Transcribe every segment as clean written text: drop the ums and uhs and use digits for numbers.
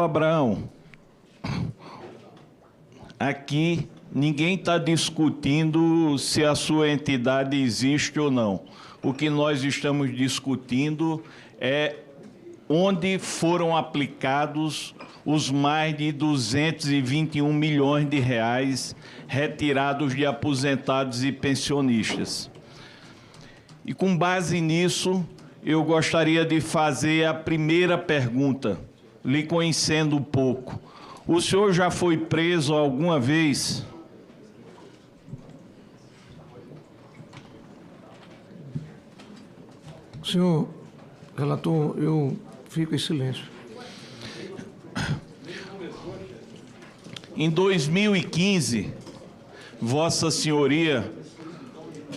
Abraão, aqui ninguém está discutindo se a sua entidade existe ou não. O que nós estamos discutindo é onde foram aplicados os mais de 221 milhões de reais retirados de aposentados e pensionistas. E com base nisso, eu gostaria de fazer a primeira pergunta, lhe conhecendo um pouco. O senhor já foi preso alguma vez? Senhor relator, eu fico em silêncio. Em 2015, Vossa Senhoria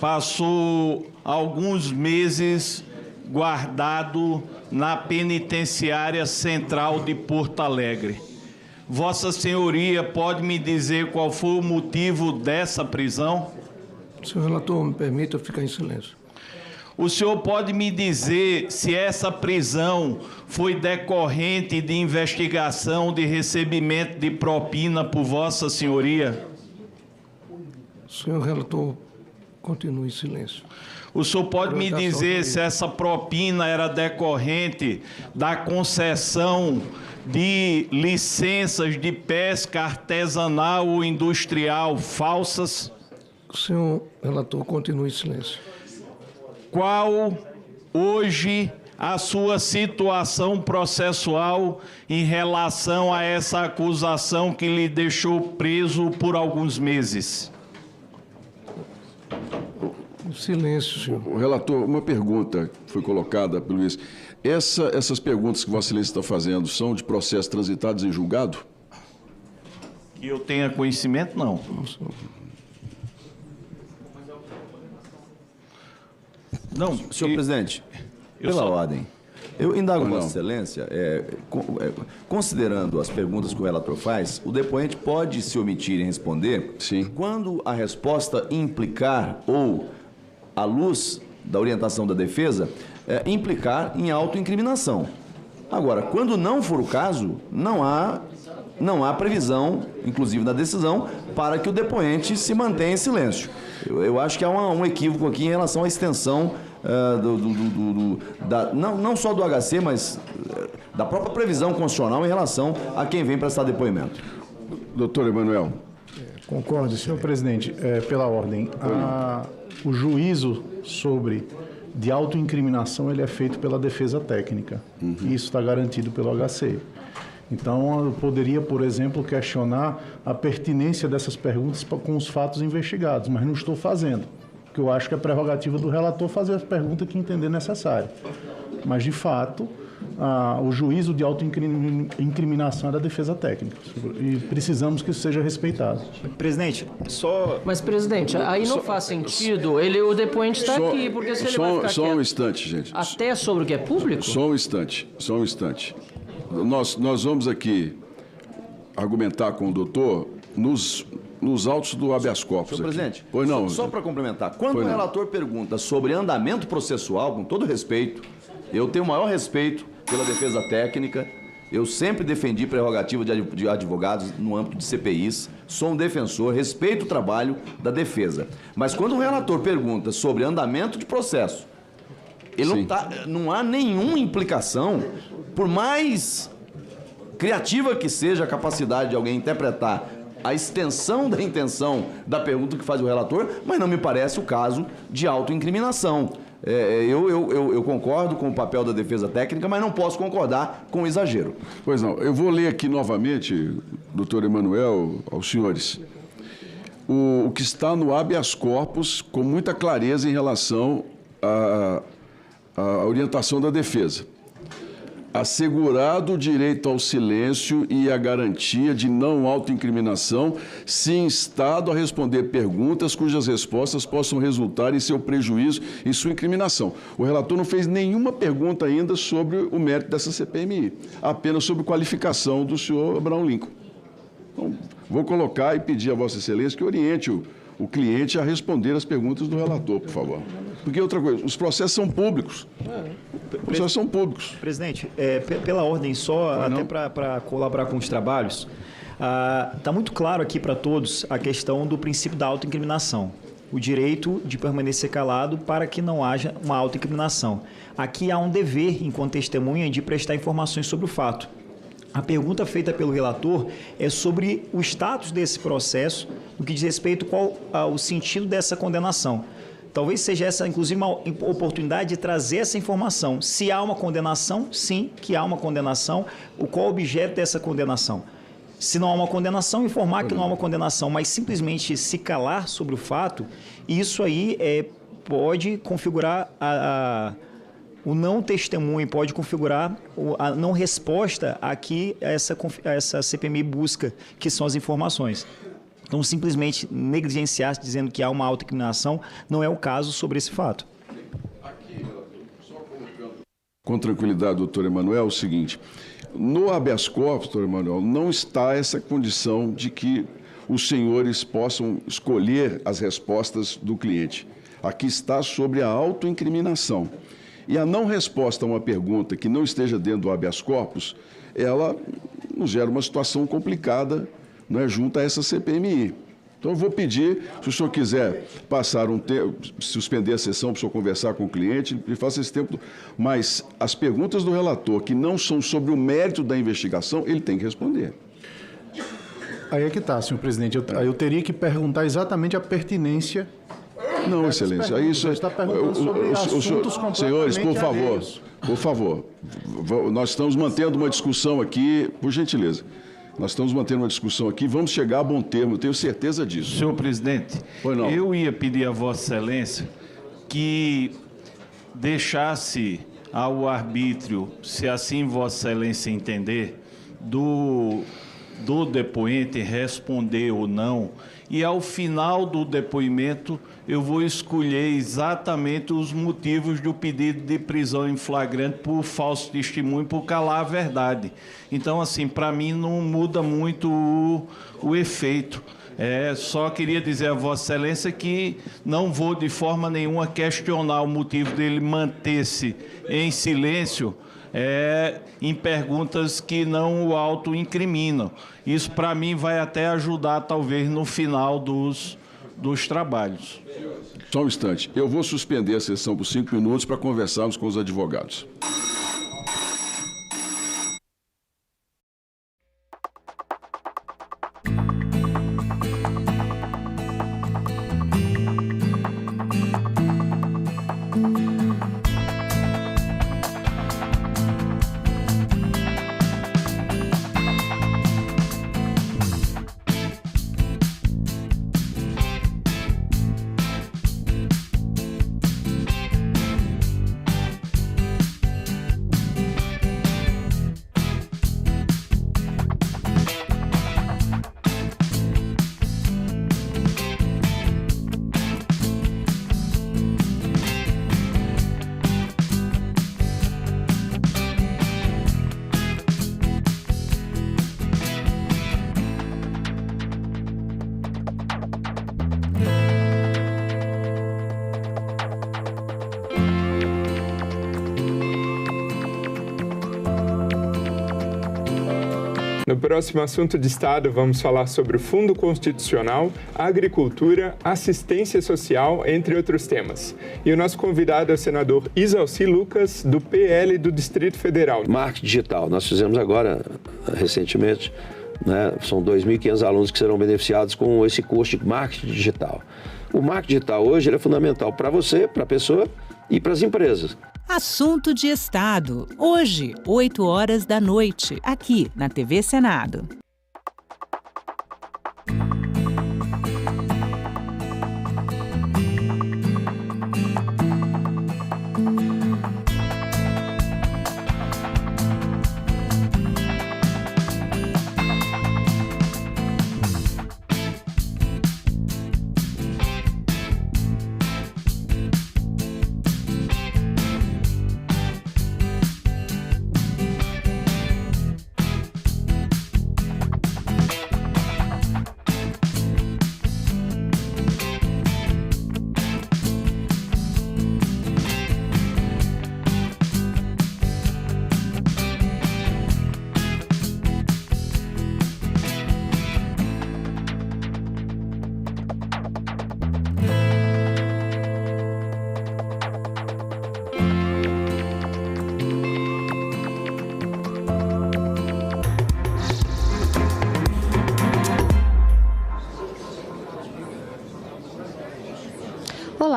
passou alguns meses guardado na penitenciária central de Porto Alegre. Vossa Senhoria pode me dizer qual foi o motivo dessa prisão? Senhor relator, me permita ficar em silêncio. O senhor pode me dizer se essa prisão foi decorrente de investigação de recebimento de propina por Vossa Senhoria? Senhor relator, continue em silêncio. O senhor pode me dizer se essa propina era decorrente da concessão de licenças de pesca artesanal ou industrial falsas? Senhor relator, continue em silêncio. Qual hoje a sua situação processual em relação a essa acusação que lhe deixou preso por alguns meses? Silêncio, senhor. O relator, uma pergunta que foi colocada pelo Luiz. Essas perguntas que Vossa Excelência está fazendo são de processos transitados em julgado? Que eu tenha conhecimento, não. Não, senhor presidente, pela ordem, eu indago Vossa Excelência, considerando as perguntas que o relator faz, o depoente pode se omitir em responder. Sim. Quando a resposta implicar ou, à luz da orientação da defesa, implicar em autoincriminação. Agora, quando não for o caso, não há previsão, inclusive na decisão, para que o depoente se mantenha em silêncio. Eu acho que há um equívoco aqui em relação à extensão não só do HC, mas da própria previsão constitucional em relação a quem vem prestar depoimento. Doutor Emanuel. Concordo, senhor presidente. Pela ordem, o juízo de autoincriminação ele é feito pela defesa técnica. E isso está garantido pelo HC. Então, eu poderia, por exemplo, questionar a pertinência dessas perguntas com os fatos investigados, mas não estou fazendo, porque eu acho que é prerrogativa do relator fazer as perguntas que entender necessário. Mas, de fato, o juízo de autoincriminação é da defesa técnica e precisamos que isso seja respeitado. Presidente, só... Mas, presidente, aí não faz sentido. O depoente está aqui, porque se ele vai ficar Só quieto um instante, gente. até sobre o que é público? Só um instante. Nós vamos aqui argumentar com o doutor nos autos do habeas corpus. Senhor presidente, pois não. Só para complementar, quando o relator pergunta sobre andamento processual, com todo respeito, eu tenho o maior respeito pela defesa técnica, eu sempre defendi prerrogativa de advogados no âmbito de CPIs, sou um defensor, respeito o trabalho da defesa. Mas quando o relator pergunta sobre andamento de processo, não há nenhuma implicação, por mais criativa que seja a capacidade de alguém interpretar a extensão da intenção da pergunta que faz o relator, mas não me parece o caso de autoincriminação. Eu concordo com o papel da defesa técnica, mas não posso concordar com o exagero. Pois não. Eu vou ler aqui novamente, doutor Emanuel, aos senhores, o que está no habeas corpus com muita clareza em relação à orientação da defesa. Assegurado o direito ao silêncio e a garantia de não autoincriminação, se instado a responder perguntas cujas respostas possam resultar em seu prejuízo e sua incriminação. O relator não fez nenhuma pergunta ainda sobre o mérito dessa CPMI, apenas sobre qualificação do senhor Abraão Lincoln. Então, vou colocar e pedir a Vossa Excelência que oriente o cliente a responder as perguntas do relator, por favor. Porque outra coisa, os processos são públicos. Os processos são públicos. Presidente, pela ordem só, até para colaborar com os trabalhos, está muito claro aqui para todos a questão do princípio da autoincriminação. O direito de permanecer calado para que não haja uma autoincriminação. Aqui há um dever, enquanto testemunha, de prestar informações sobre o fato. A pergunta feita pelo relator é sobre o status desse processo, no que diz respeito ao sentido dessa condenação. Talvez seja essa, inclusive, uma oportunidade de trazer essa informação. Se há uma condenação, sim, que há uma condenação, qual o objeto dessa condenação? Se não há uma condenação, informar que não há uma condenação, mas simplesmente se calar sobre o fato, isso aí pode configurar o não testemunho, pode configurar a não resposta a que essa CPMI busca, que são as informações. Então, simplesmente negligenciar-se dizendo que há uma autoincriminação não é o caso sobre esse fato. Com tranquilidade, doutor Emanuel, é o seguinte: no habeas corpus, doutor Emanuel, não está essa condição de que os senhores possam escolher as respostas do cliente. Aqui está sobre a autoincriminação. E a não resposta a uma pergunta que não esteja dentro do habeas corpus, ela nos gera uma situação complicada, não é, junto a essa CPMI. Então, eu vou pedir, se o senhor quiser passar um tempo, suspender a sessão para o senhor conversar com o cliente, ele faça esse tempo. Mas as perguntas do relator que não são sobre o mérito da investigação, ele tem que responder. Aí é que está, senhor presidente. Eu teria que perguntar exatamente a pertinência. Não, excelência. Aí isso está perguntando sobre assuntos completamente senhores, alheios. por favor, nós estamos mantendo uma discussão aqui, por gentileza. Nós estamos mantendo uma discussão aqui, vamos chegar a bom termo, eu tenho certeza disso. Senhor presidente, eu ia pedir a Vossa Excelência que deixasse ao arbítrio, se assim Vossa Excelência entender, do depoente responder ou não, e ao final do depoimento eu vou escolher exatamente os motivos do pedido de prisão em flagrante por falso testemunho, por calar a verdade. Então, assim, para mim não muda muito o efeito. Só queria dizer a Vossa Excelência que não vou de forma nenhuma questionar o motivo dele manter-se em silêncio em perguntas que não o autoincriminam. Isso, para mim, vai até ajudar, talvez, no final dos trabalhos. Só um instante. Eu vou suspender a sessão por 5 minutos para conversarmos com os advogados. No próximo assunto de Estado, vamos falar sobre o Fundo Constitucional, agricultura, assistência social, entre outros temas. E o nosso convidado é o senador Isalci Lucas, do PL do Distrito Federal. Marketing digital. Nós fizemos agora, recentemente, são 2.500 alunos que serão beneficiados com esse curso de marketing digital. O marketing digital hoje ele é fundamental para você, para a pessoa e para as empresas. Assunto de Estado. Hoje, 20h, aqui na TV Senado.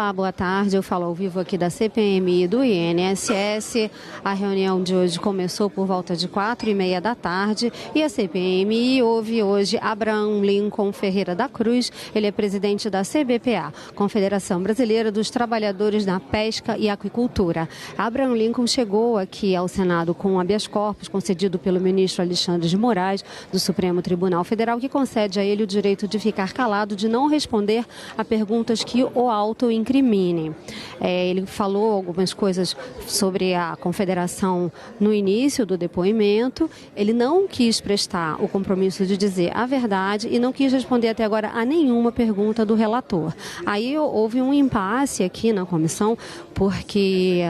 Olá, boa tarde. Eu falo ao vivo aqui da CPMI do INSS. A reunião de hoje começou por volta de 4h30 da tarde e a CPMI ouve hoje Abraham Lincoln Ferreira da Cruz. Ele é presidente da CBPA, Confederação Brasileira dos Trabalhadores da Pesca e Aquicultura. Abraham Lincoln chegou aqui ao Senado com um habeas corpus concedido pelo ministro Alexandre de Moraes, do Supremo Tribunal Federal, que concede a ele o direito de ficar calado, de não responder a perguntas que o autoincriminem. Ele falou algumas coisas sobre a Confederação no início do depoimento. Ele não quis prestar o compromisso de dizer a verdade e não quis responder até agora a nenhuma pergunta do relator. Aí houve um impasse aqui na comissão, porque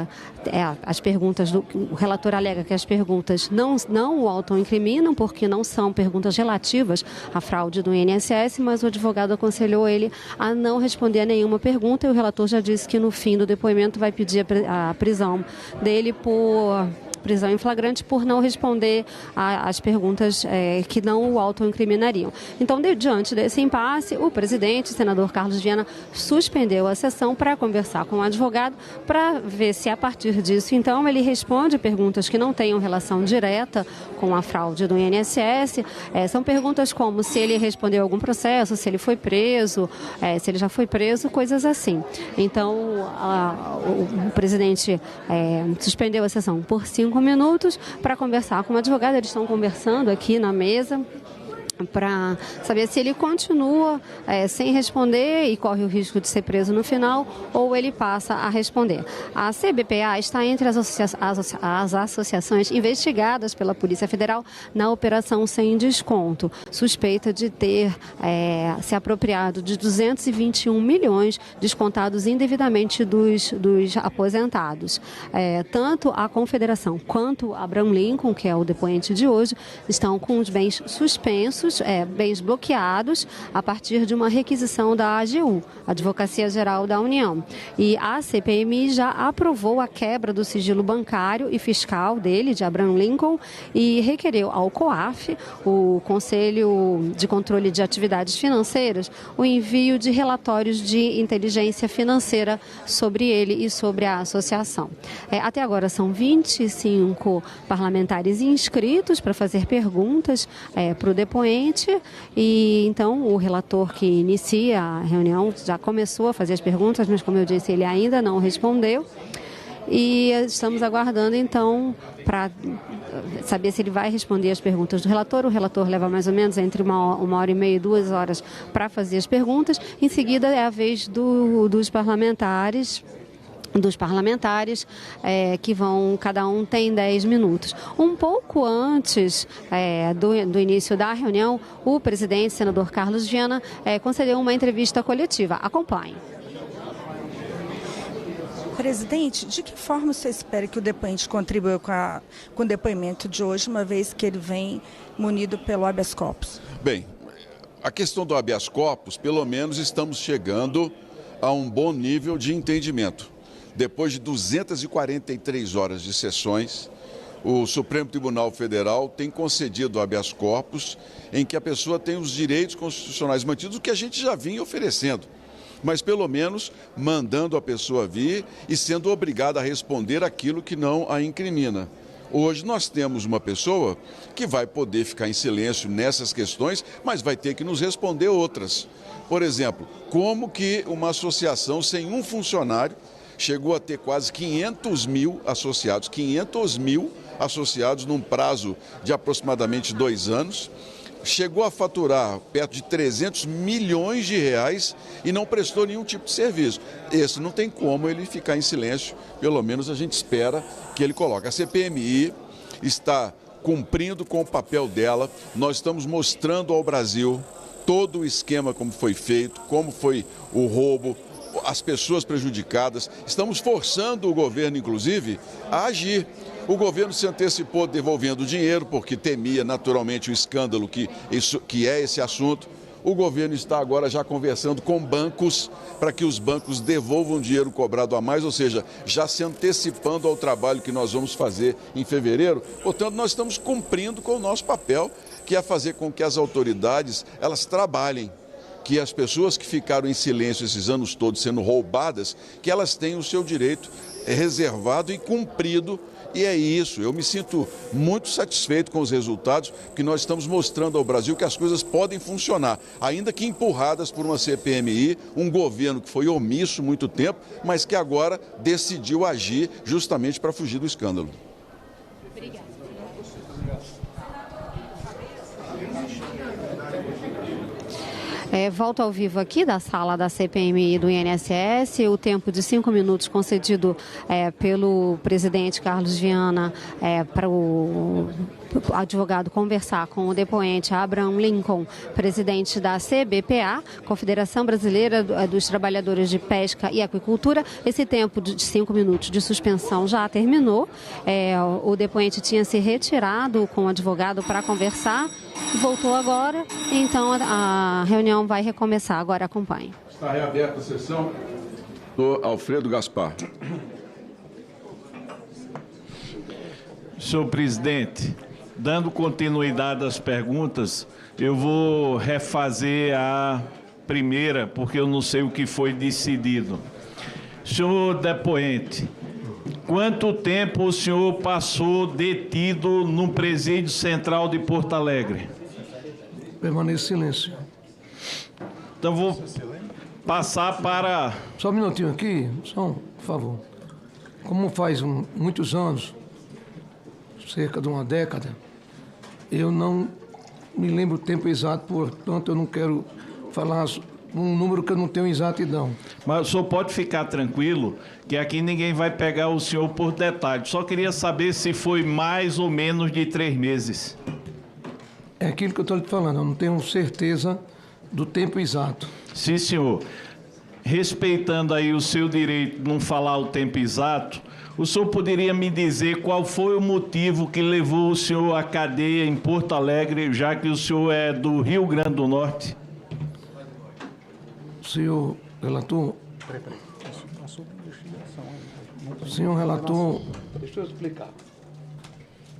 as perguntas o relator alega que as perguntas não o autoincriminam, porque não são perguntas relativas à fraude do INSS, mas o advogado aconselhou ele a não responder a nenhuma pergunta e o relator já disse que no fim do depoimento vai pedir a prisão dele por prisão em flagrante por não responder às perguntas que não o autoincriminariam. Então, diante desse impasse, o presidente, o senador Carlos Viana, suspendeu a sessão para conversar com o advogado, para ver se a partir disso, então, ele responde perguntas que não tenham relação direta com a fraude do INSS. São perguntas como se ele respondeu algum processo, se ele foi preso, se ele já foi preso, coisas assim. Então, o presidente suspendeu a sessão por 5 minutos para conversar com o advogado. Eles estão conversando aqui na mesa para saber se ele continua sem responder e corre o risco de ser preso no final ou ele passa a responder. A CBPA está entre as associações investigadas pela Polícia Federal na Operação Sem Desconto, suspeita de ter se apropriado de 221 milhões descontados indevidamente dos aposentados. Tanto a Confederação quanto Abraham Lincoln, que é o depoente de hoje, estão com os bens suspensos, bens bloqueados a partir de uma requisição da AGU, Advocacia Geral da União. E a CPMI já aprovou a quebra do sigilo bancário e fiscal dele, de Abraham Lincoln, e requereu ao COAF, o Conselho de Controle de Atividades Financeiras, o envio de relatórios de inteligência financeira sobre ele e sobre a associação. Até agora são 25 parlamentares inscritos para fazer perguntas para o depoente. E então o relator que inicia a reunião já começou a fazer as perguntas, mas como eu disse, ele ainda não respondeu. E estamos aguardando então para saber se ele vai responder as perguntas do relator. O relator leva mais ou menos entre uma hora e meia e 2 horas para fazer as perguntas. Em seguida é a vez dos parlamentares que vão, cada um tem 10 minutos. Um pouco antes do início da reunião, o presidente, senador Carlos Viana, concedeu uma entrevista coletiva. Acompanhe. Presidente, de que forma você espera que o depoente contribua com o depoimento de hoje, uma vez que ele vem munido pelo habeas corpus? Bem, a questão do habeas corpus, pelo menos estamos chegando a um bom nível de entendimento. Depois de 243 horas de sessões, o Supremo Tribunal Federal tem concedido habeas corpus em que a pessoa tem os direitos constitucionais mantidos, o que a gente já vinha oferecendo, mas pelo menos mandando a pessoa vir e sendo obrigada a responder aquilo que não a incrimina. Hoje nós temos uma pessoa que vai poder ficar em silêncio nessas questões, mas vai ter que nos responder outras. Por exemplo, como que uma associação sem um funcionário chegou a ter quase 500 mil associados num prazo de aproximadamente 2 anos, chegou a faturar perto de 300 milhões de reais e não prestou nenhum tipo de serviço. Esse não tem como ele ficar em silêncio, pelo menos a gente espera que ele coloque. A CPMI está cumprindo com o papel dela, nós estamos mostrando ao Brasil todo o esquema como foi feito, como foi o roubo, as pessoas prejudicadas. Estamos forçando o governo, inclusive, a agir. O governo se antecipou devolvendo dinheiro, porque temia naturalmente o escândalo que é esse assunto. O governo está agora já conversando com bancos para que os bancos devolvam dinheiro cobrado a mais, ou seja, já se antecipando ao trabalho que nós vamos fazer em fevereiro. Portanto, nós estamos cumprindo com o nosso papel, que é fazer com que as autoridades elas trabalhem que as pessoas que ficaram em silêncio esses anos todos sendo roubadas, que elas tenham o seu direito reservado e cumprido. E é isso, eu me sinto muito satisfeito com os resultados, porque nós estamos mostrando ao Brasil que as coisas podem funcionar, ainda que empurradas por uma CPMI, um governo que foi omisso muito tempo, mas que agora decidiu agir justamente para fugir do escândalo. Obrigada. Volto ao vivo aqui da sala da CPMI do INSS. O tempo de 5 minutos concedido pelo presidente Carlos Viana para o advogado conversar com o depoente Abraham Lincoln, presidente da CBPA, Confederação Brasileira dos Trabalhadores de Pesca e Aquicultura. Esse tempo de 5 minutos de suspensão já terminou. O depoente tinha se retirado com o advogado para conversar, voltou agora, então a reunião vai recomeçar. Agora acompanhe. Está reaberta a sessão. Doutor Alfredo Gaspar. Senhor presidente, dando continuidade às perguntas, eu vou refazer a primeira, porque eu não sei o que foi decidido. Senhor depoente, quanto tempo o senhor passou detido no presídio central de Porto Alegre? Permaneça em silêncio. Então vou passar para... Só um minutinho aqui, por favor. Como faz muitos anos, cerca de uma década, eu não me lembro o tempo exato, portanto eu não quero falar um número que eu não tenho exatidão. Mas o senhor pode ficar tranquilo, que aqui ninguém vai pegar o senhor por detalhe. Só queria saber se foi mais ou menos de 3 meses. É aquilo que eu estou lhe falando, eu não tenho certeza do tempo exato. Sim, senhor. Respeitando aí o seu direito de não falar o tempo exato, o senhor poderia me dizer qual foi o motivo que levou o senhor à cadeia em Porto Alegre, já que o senhor é do Rio Grande do Norte? Senhor relator... Senhor relator... Deixa eu explicar.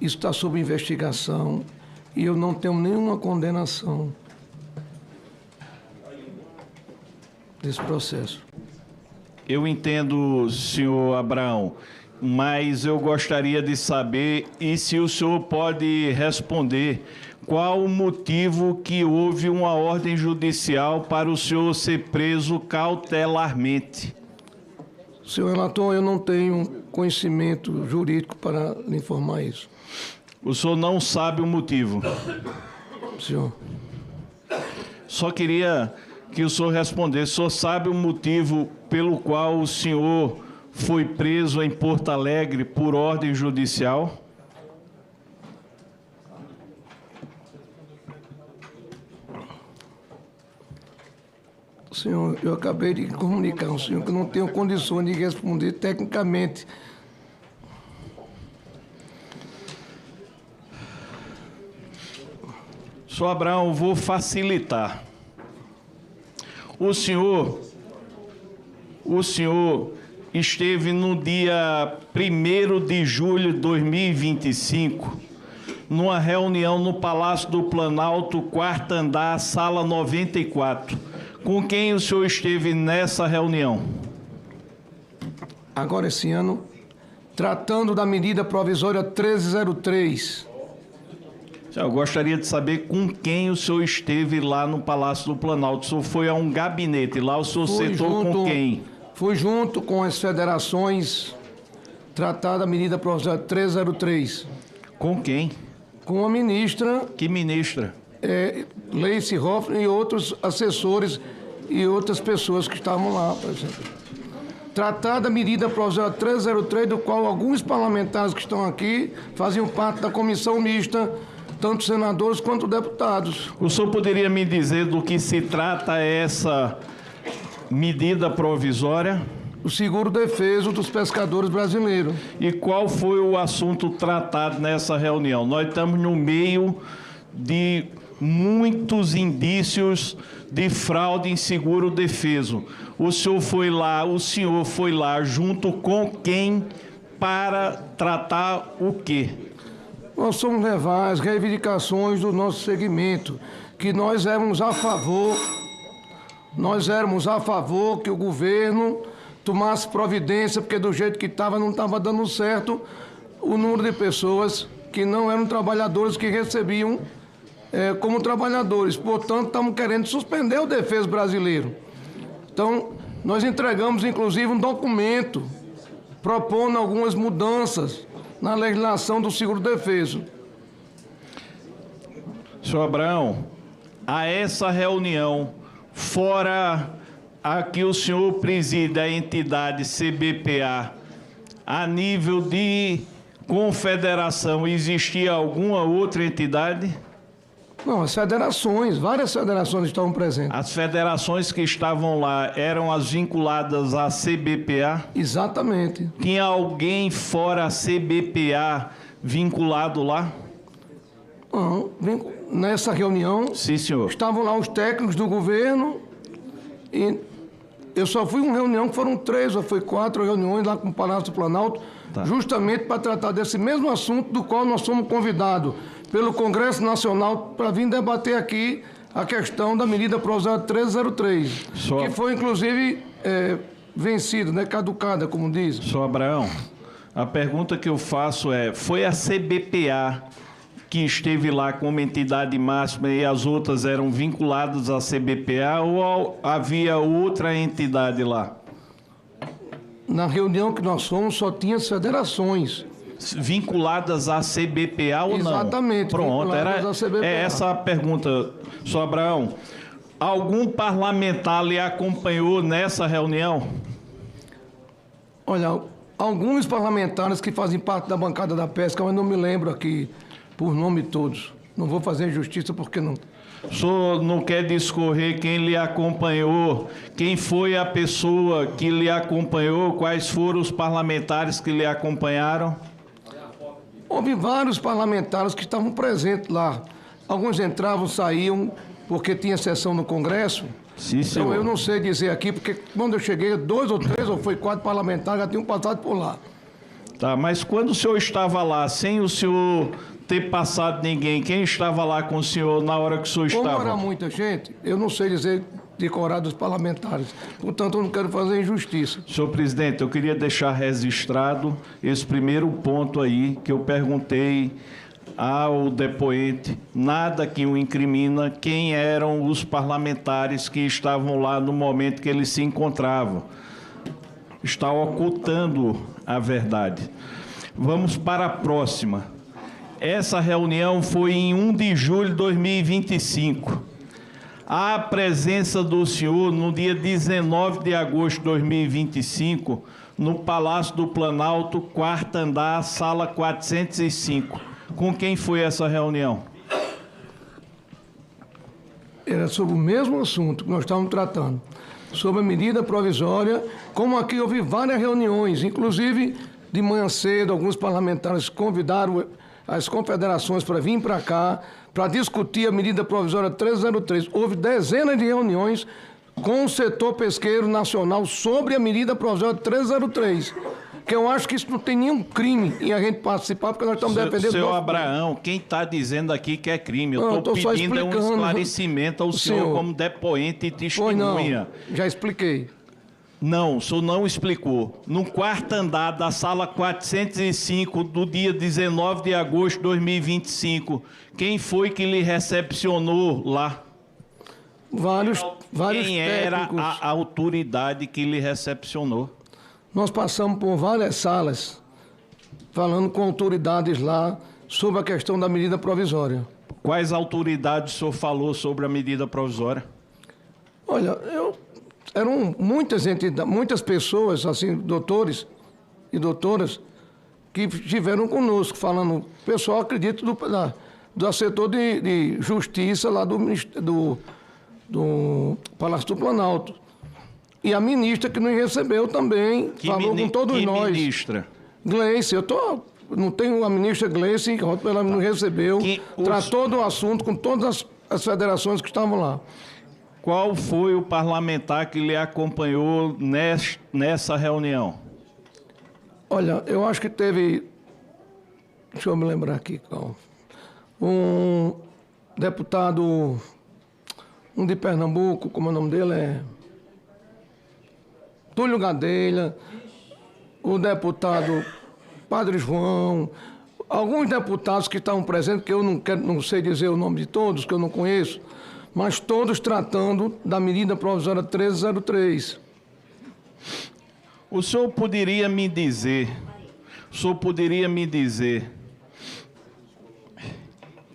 Isso está sob investigação e eu não tenho nenhuma condenação desse processo. Eu entendo, senhor Abraão, mas eu gostaria de saber, e se o senhor pode responder, qual o motivo que houve uma ordem judicial para o senhor ser preso cautelarmente? Senhor relator, eu não tenho conhecimento jurídico para lhe informar isso. O senhor não sabe o motivo? Senhor. Só queria que o senhor respondesse. O senhor sabe o motivo pelo qual o senhor foi preso em Porto Alegre por ordem judicial? Senhor, eu acabei de comunicar ao senhor que eu não tenho condições de responder tecnicamente. Senhor Abraão, eu vou facilitar. O senhor esteve no dia 1º de julho de 2025, numa reunião no Palácio do Planalto, 4º andar, sala 94. Com quem o senhor esteve nessa reunião? Agora, esse ano, tratando da medida provisória 1303. Eu gostaria de saber com quem o senhor esteve lá no Palácio do Planalto. O senhor foi a um gabinete, lá o senhor sentou com quem? Fui junto com as federações tratar da medida provisória 1303. Com quem? Com a ministra... Que ministra? Gleisi Hoffmann e outros assessores e outras pessoas que estavam lá, por exemplo. Tratar da medida provisória 1303, do qual alguns parlamentares que estão aqui faziam parte da comissão mista, tanto senadores quanto deputados. O senhor poderia me dizer do que se trata essa medida provisória? O seguro-defeso dos pescadores brasileiros. E qual foi o assunto tratado nessa reunião? Nós estamos no meio de muitos indícios de fraude em seguro-defeso. O senhor foi lá junto com quem para tratar o quê? Nós fomos levar as reivindicações do nosso segmento, que nós éramos a favor nós éramos a favor que o governo tomasse providência, porque do jeito que estava, não estava dando certo o número de pessoas que não eram trabalhadores, que recebiam como trabalhadores. Portanto, estamos querendo suspender o Defeso brasileiro. Então, nós entregamos, inclusive, um documento propondo algumas mudanças na legislação do seguro-defeso. Senhor Abraão, a essa reunião, fora a que o senhor preside a entidade CBPA, a nível de confederação, existia alguma outra entidade? Não, as federações, várias federações estavam presentes. As federações que estavam lá eram as vinculadas à CBPA? Exatamente. Tinha alguém fora a CBPA vinculado lá? Não, nessa reunião... Sim, senhor. Estavam lá os técnicos do governo e eu só fui uma reunião que foram 3 ou foi 4 reuniões lá com o Palácio do Planalto, justamente para tratar desse mesmo assunto do qual nós fomos convidados pelo Congresso Nacional para vir debater aqui a questão da medida provisória 1303, que foi, inclusive, vencida, né, caducada, como diz. Senhor Abraão, a pergunta que eu faço é, foi a CBPA que esteve lá como entidade máxima e as outras eram vinculadas à CBPA ou havia outra entidade lá? Na reunião que nós fomos, só tinha as federações. Vinculadas à CBPA ou não? Exatamente. Pronto, é essa a pergunta. Senhor Abraão, algum parlamentar lhe acompanhou nessa reunião? Olha, alguns parlamentares que fazem parte da bancada da pesca, mas não me lembro aqui por nome todos. Não vou fazer injustiça porque não... O senhor não quer discorrer quem lhe acompanhou? Quem foi a pessoa que lhe acompanhou? Quais foram os parlamentares que lhe acompanharam? Houve vários parlamentares que estavam presentes lá. Alguns entravam, saíam, porque tinha sessão no Congresso. Sim, senhor. Então eu não sei dizer aqui, porque quando eu cheguei, 2 ou 3 ou foi 4 parlamentares já tinham passado por lá. Tá, mas quando o senhor estava lá, sem o senhor ter passado ninguém, quem estava lá com o senhor na hora que o senhor estava? Como era muita gente, eu não sei dizer decorar dos parlamentares. Portanto, eu não quero fazer injustiça. Senhor presidente, eu queria deixar registrado esse primeiro ponto aí, que eu perguntei ao depoente, nada que o incrimina, quem eram os parlamentares que estavam lá no momento que ele se encontrava. Está ocultando a verdade. Vamos para a próxima. Essa reunião foi em 1 de julho de 2025. A presença do senhor no dia 19 de agosto de 2025, no Palácio do Planalto, 4º andar, sala 405. Com quem foi essa reunião? Era sobre o mesmo assunto que nós estávamos tratando, sobre a medida provisória, como aqui houve várias reuniões, inclusive de manhã cedo, alguns parlamentares convidaram as confederações para vir para cá, para discutir a medida provisória 1303. Houve dezenas de reuniões com o setor pesqueiro nacional sobre a medida provisória 1303, que eu acho que isso não tem nenhum crime em a gente participar, porque nós estamos defendendo... Senhor Abraão, quem está dizendo aqui que é crime? Eu estou pedindo um esclarecimento ao senhor como depoente e testemunha. Não, já expliquei. Não, o senhor não explicou. No 4º andar da sala 405, do dia 19 de agosto de 2025, quem foi que lhe recepcionou lá? Vários Quem era a autoridade que lhe recepcionou? Nós passamos por várias salas, falando com autoridades lá sobre a questão da medida provisória. Quais autoridades o senhor falou sobre a medida provisória? Olha, eram muitas pessoas, assim, doutores e doutoras, que estiveram conosco, falando, pessoal, acredito, do setor de justiça lá do Palácio do Planalto. E a ministra que nos recebeu também, falou com todos nós. Que ministra? Gleice, não tenho a ministra Gleice, ela nos recebeu, tratou do assunto com todas as federações que estavam lá. Qual foi o parlamentar que lhe acompanhou nessa reunião? Olha, eu acho que teve... Deixa eu me lembrar aqui, calma. Um deputado... um de Pernambuco, como é o nome dele? É Túlio Gadelha, o deputado Padre João, alguns deputados que estavam presentes, que eu não sei dizer o nome de todos, que eu não conheço, mas todos tratando da medida provisória 1303. O senhor poderia me dizer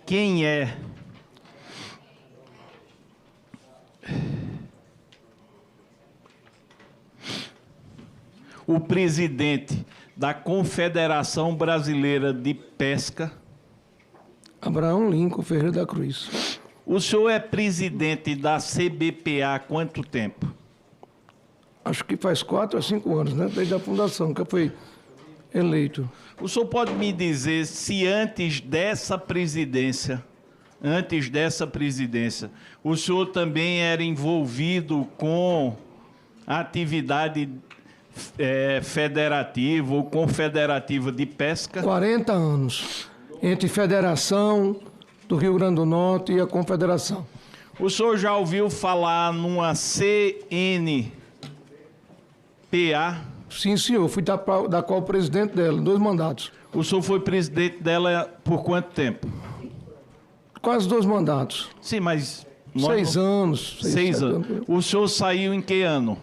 quem é o presidente da Confederação Brasileira de Pesca? Abraão Lincoln Ferreira da Cruz. O senhor é presidente da CBPA há quanto tempo? Acho que faz 4 a 5 anos, né? Desde a fundação, que eu fui eleito. O senhor pode me dizer se antes dessa presidência, o senhor também era envolvido com a atividade federativa ou confederativa de pesca? 40 anos, entre Federação do Rio Grande do Norte e a Confederação. O senhor já ouviu falar numa CNPA? Sim, senhor. Fui da qual presidente dela, 2 mandatos. O senhor foi presidente dela por quanto tempo? Quase 2 mandatos. Sim, mas... 6 anos. 6 anos. O senhor saiu em que ano?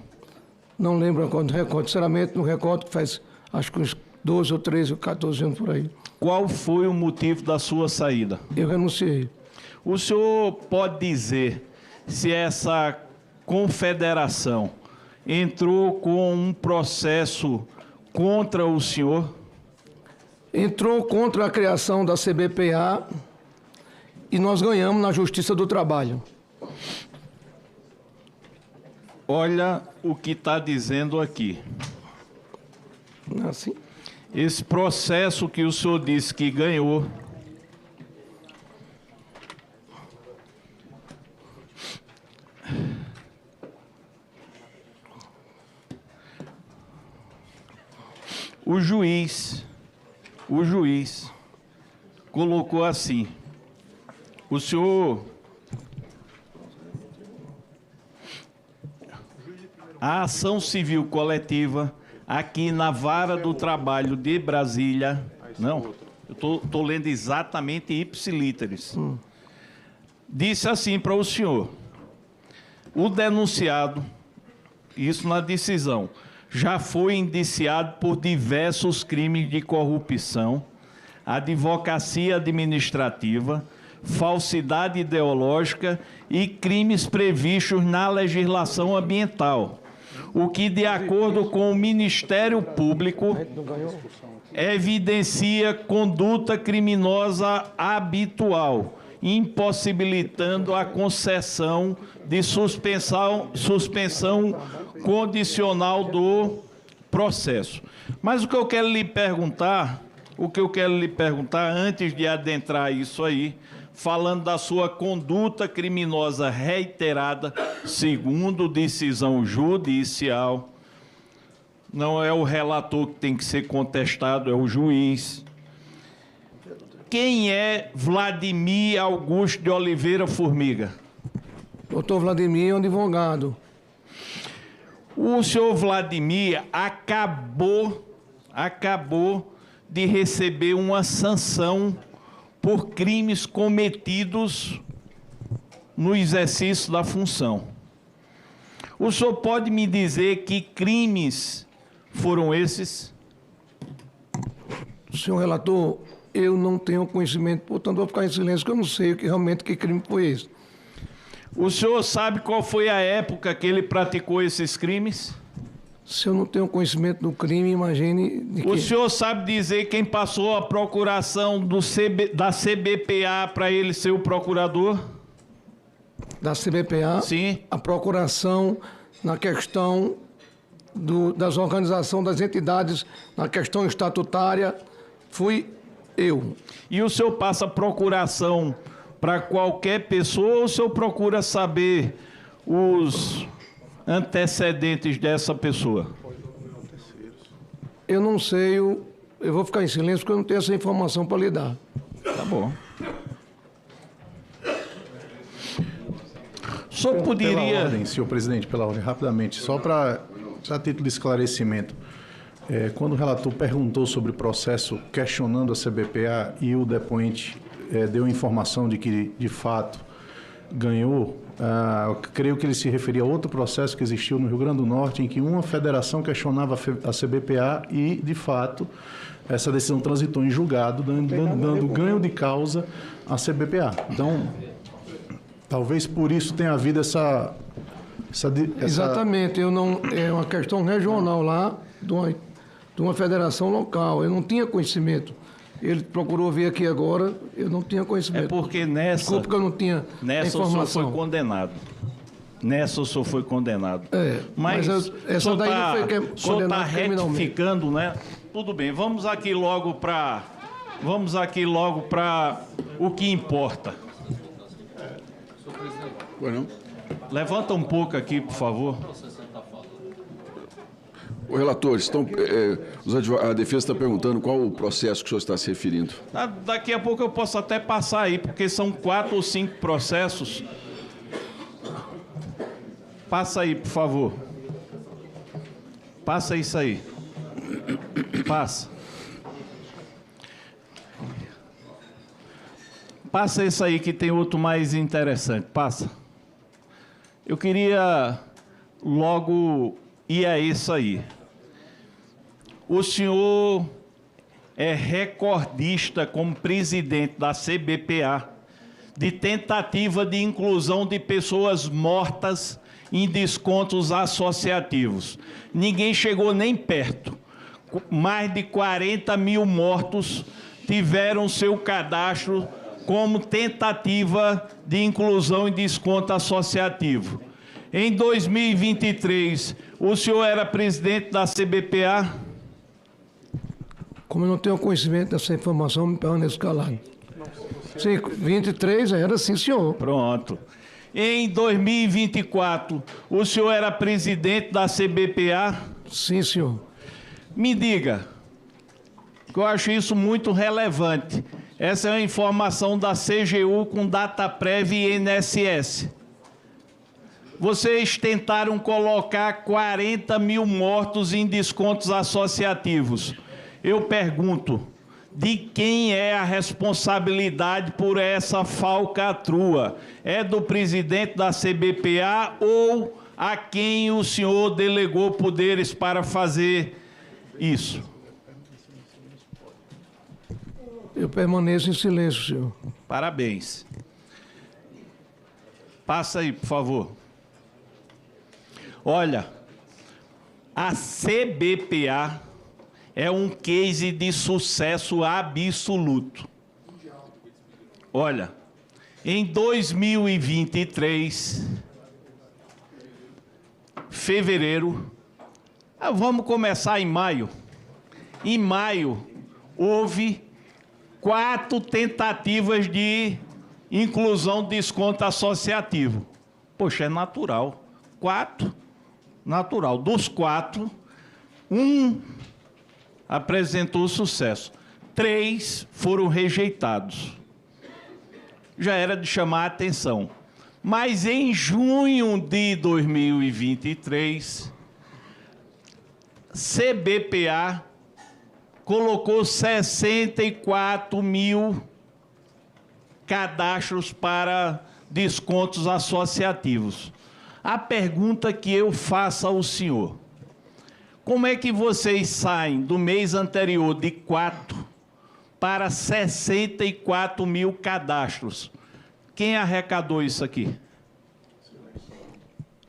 Não lembro quando recordo. Sinceramente, não recordo, faz acho que uns 12 ou 13 ou 14 anos por aí. Qual foi o motivo da sua saída? Eu renunciei. O senhor pode dizer se essa confederação entrou com um processo contra o senhor? Entrou contra a criação da CBPA e nós ganhamos na Justiça do Trabalho. Olha o que está dizendo aqui. Não é assim? Esse processo que o senhor disse que ganhou, o juiz colocou assim: o senhor, a ação civil coletiva aqui na Vara do Trabalho de Brasília, não, eu estou lendo exatamente ipsilíteres, disse assim para o senhor: o denunciado, isso na decisão, já foi indiciado por diversos crimes de corrupção, advocacia administrativa, falsidade ideológica e crimes previstos na legislação ambiental, o que, de acordo com o Ministério Público, evidencia conduta criminosa habitual, impossibilitando a concessão de suspensão condicional do processo. Mas o que eu quero lhe perguntar, antes de adentrar isso aí, falando da sua conduta criminosa reiterada, segundo decisão judicial, não é o relator que tem que ser contestado, é o juiz. Quem é Vladimir Augusto de Oliveira Formiga? Doutor Vladimir é um advogado. O senhor Vladimir acabou de receber uma sanção por crimes cometidos no exercício da função. O senhor pode me dizer que crimes foram esses? Senhor relator, eu não tenho conhecimento, portanto vou ficar em silêncio, porque eu não sei realmente que crime foi esse. O senhor sabe qual foi a época que ele praticou esses crimes? Se eu não tenho conhecimento do crime, imagine... O senhor sabe dizer quem passou a procuração da CBPA para ele ser o procurador? Da CBPA? Sim. A procuração na questão das organizações das entidades, na questão estatutária, fui eu. E o senhor passa procuração para qualquer pessoa ou o senhor procura saber os antecedentes dessa pessoa? Eu não sei, eu vou ficar em silêncio porque eu não tenho essa informação para lhe dar. Tá bom. O Só poderia... Pela ordem, senhor presidente, pela ordem, rapidamente, só para a título de esclarecimento. Quando o relator perguntou sobre o processo questionando a CBPA e o depoente deu informação de que, de fato, ganhou, eu creio que ele se referia a outro processo que existiu no Rio Grande do Norte, em que uma federação questionava a CBPA e, de fato, essa decisão transitou em julgado, dando ganho de causa à CBPA. Então, talvez por isso tenha havido essa... Exatamente, é uma questão regional lá de uma federação local. Eu não tinha conhecimento. Ele procurou vir aqui agora, eu não tinha conhecimento. É porque nessa... Desculpa que eu não tinha nessa informação. o senhor foi condenado. Nessa o senhor foi condenado. Mas essa daí não foi condenado criminalmente. O senhor está retificando, né? Tudo bem, vamos aqui logo para o que importa. Bueno. Levanta um pouco aqui, por favor. O relator, a defesa está perguntando qual o processo que o senhor está se referindo. Daqui a pouco eu posso até passar aí, porque são 4 ou 5 processos. Passa aí, por favor. Passa isso aí. Passa. Passa isso aí que tem outro mais interessante. Passa. Eu queria logo ir a isso aí. O senhor é recordista como presidente da CBPA de tentativa de inclusão de pessoas mortas em descontos associativos. Ninguém chegou nem perto. Mais de 40 mil mortos tiveram seu cadastro como tentativa de inclusão em desconto associativo. Em 2023, o senhor era presidente da CBPA? Como eu não tenho conhecimento dessa informação, me permaneço calado. Sim, 23 era, sim, senhor. Pronto. Em 2024, o senhor era presidente da CBPA? Sim, senhor. Me diga, que eu acho isso muito relevante. Essa é uma informação da CGU com data prévia e INSS. Vocês tentaram colocar 40 mil mortos em descontos associativos. Eu pergunto, de quem é a responsabilidade por essa falcatrua? É do presidente da CBPA ou a quem o senhor delegou poderes para fazer isso? Eu permaneço em silêncio, senhor. Parabéns. Passa aí, por favor. Olha, a CBPA é um case de sucesso absoluto. Olha, em 2023, fevereiro, vamos começar em maio. Em maio, houve 4 tentativas de inclusão de desconto associativo. Poxa, é natural. 4, natural. Dos 4, 1 apresentou sucesso. 3 foram rejeitados. Já era de chamar a atenção. Mas em junho de 2023, CBPA colocou 64 mil cadastros para descontos associativos. A pergunta que eu faço ao senhor: como é que vocês saem do mês anterior de 4 para 64 mil cadastros? Quem arrecadou isso aqui?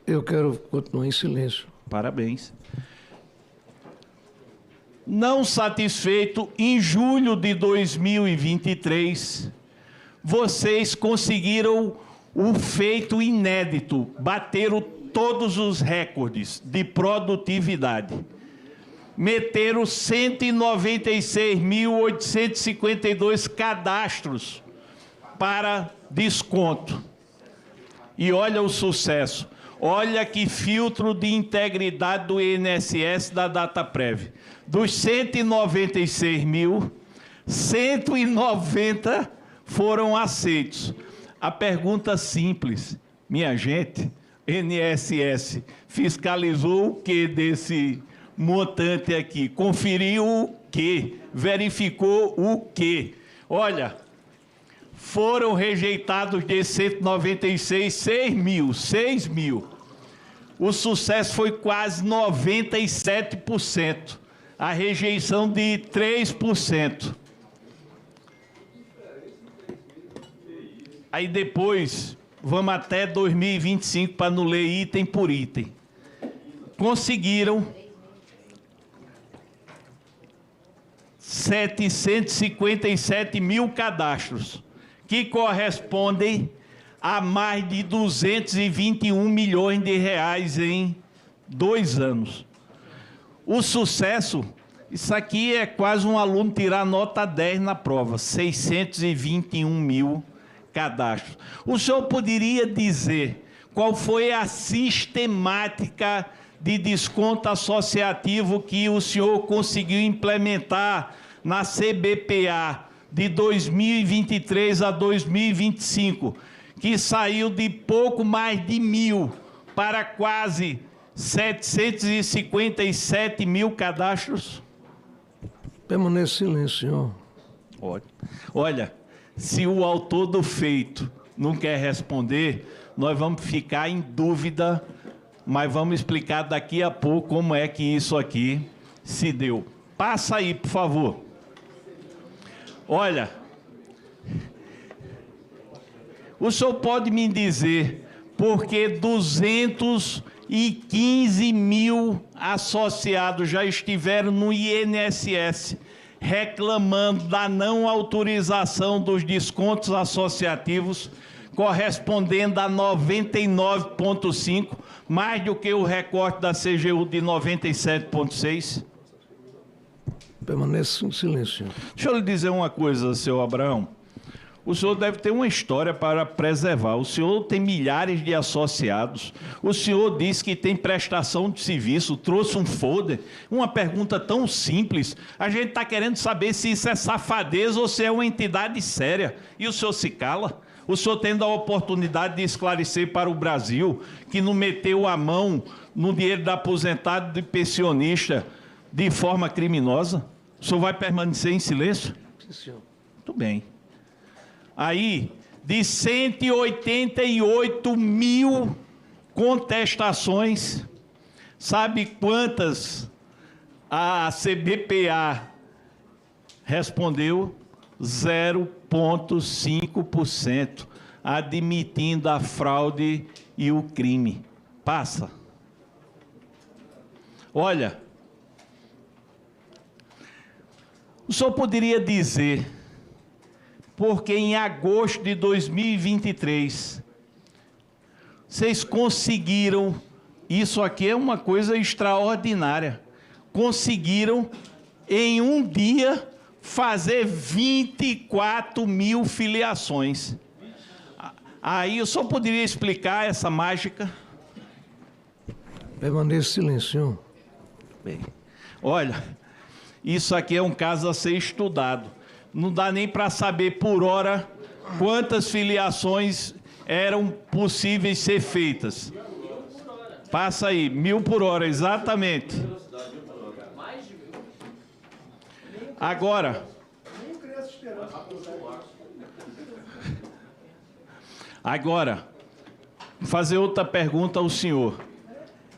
Eu quero continuar em silêncio. Parabéns. Não satisfeito, em julho de 2023, vocês conseguiram o feito inédito, bateram todos os recordes de produtividade. Meteram 196.852 cadastros para desconto. E olha o sucesso. Olha que filtro de integridade do INSS da data prévia. Dos 196 mil, 190 foram aceitos. A pergunta simples: Minha gente, INSS fiscalizou o que desse montante aqui? Conferiu o que? Verificou o que? Olha, foram rejeitados de 196, 6 mil. O sucesso foi quase 97%. A rejeição de 3%. Aí depois, vamos até 2025 para não ler item por item. Conseguiram 757 mil cadastros, que correspondem a mais de 221 milhões de reais em 2 anos. O sucesso, isso aqui é quase um aluno tirar nota 10 na prova, 621 mil cadastros. O senhor poderia dizer qual foi a sistemática de desconto associativo que o senhor conseguiu implementar na CBPA de 2023 a 2025, que saiu de pouco mais de 1.000 para quase 757 mil cadastros? Permaneça em silêncio, senhor. Olha, se o autor do feito não quer responder, nós vamos ficar em dúvida, mas vamos explicar daqui a pouco como é que isso aqui se deu. Passa aí, por favor. Olha, o senhor pode me dizer por que 215 mil associados já estiveram no INSS reclamando da não autorização dos descontos associativos, correspondendo a 99,5%, mais do que o recorte da CGU de 97,6%? Permaneça em silêncio. Deixa eu lhe dizer uma coisa, senhor Abraão. O senhor deve ter uma história para preservar. O senhor tem milhares de associados. O senhor disse que tem prestação de serviço, trouxe um folder. Uma pergunta tão simples. A gente está querendo saber se isso é safadeza ou se é uma entidade séria. E o senhor se cala? O senhor tendo a oportunidade de esclarecer para o Brasil que não meteu a mão no dinheiro da aposentado e de pensionista de forma criminosa? O senhor vai permanecer em silêncio? Sim, senhor. Muito bem. Aí, de 188 mil contestações, sabe quantas a CBPA respondeu? 0,5%, admitindo a fraude e o crime. Passa. Olha, o senhor poderia dizer, porque em agosto de 2023, vocês conseguiram, isso aqui é uma coisa extraordinária, conseguiram em um dia fazer 24 mil filiações. Aí eu só poderia explicar essa mágica? Permaneça em silêncio, senhor. Bem, olha, isso aqui é um caso a ser estudado. Não dá nem para saber por hora quantas filiações eram possíveis ser feitas. Passa aí, 1.000 por hora, exatamente. Agora, fazer outra pergunta ao senhor.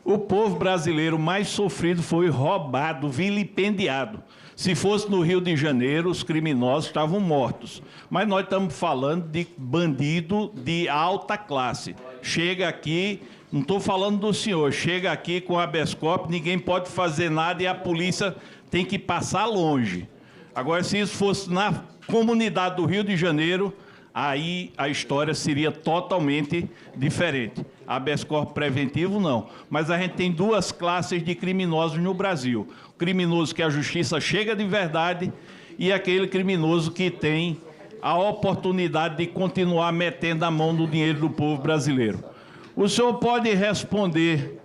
O povo brasileiro mais sofrido foi roubado, vilipendiado. Se fosse no Rio de Janeiro, os criminosos estavam mortos. Mas nós estamos falando de bandido de alta classe. Chega aqui, não estou falando do senhor, chega aqui com habeas corpus, ninguém pode fazer nada e a polícia tem que passar longe. Agora, se isso fosse na comunidade do Rio de Janeiro, aí a história seria totalmente diferente. Habeas corpus preventivo, não. Mas a gente tem duas classes de criminosos no Brasil. O criminoso que a justiça chega de verdade e aquele criminoso que tem a oportunidade de continuar metendo a mão no dinheiro do povo brasileiro. O senhor pode responder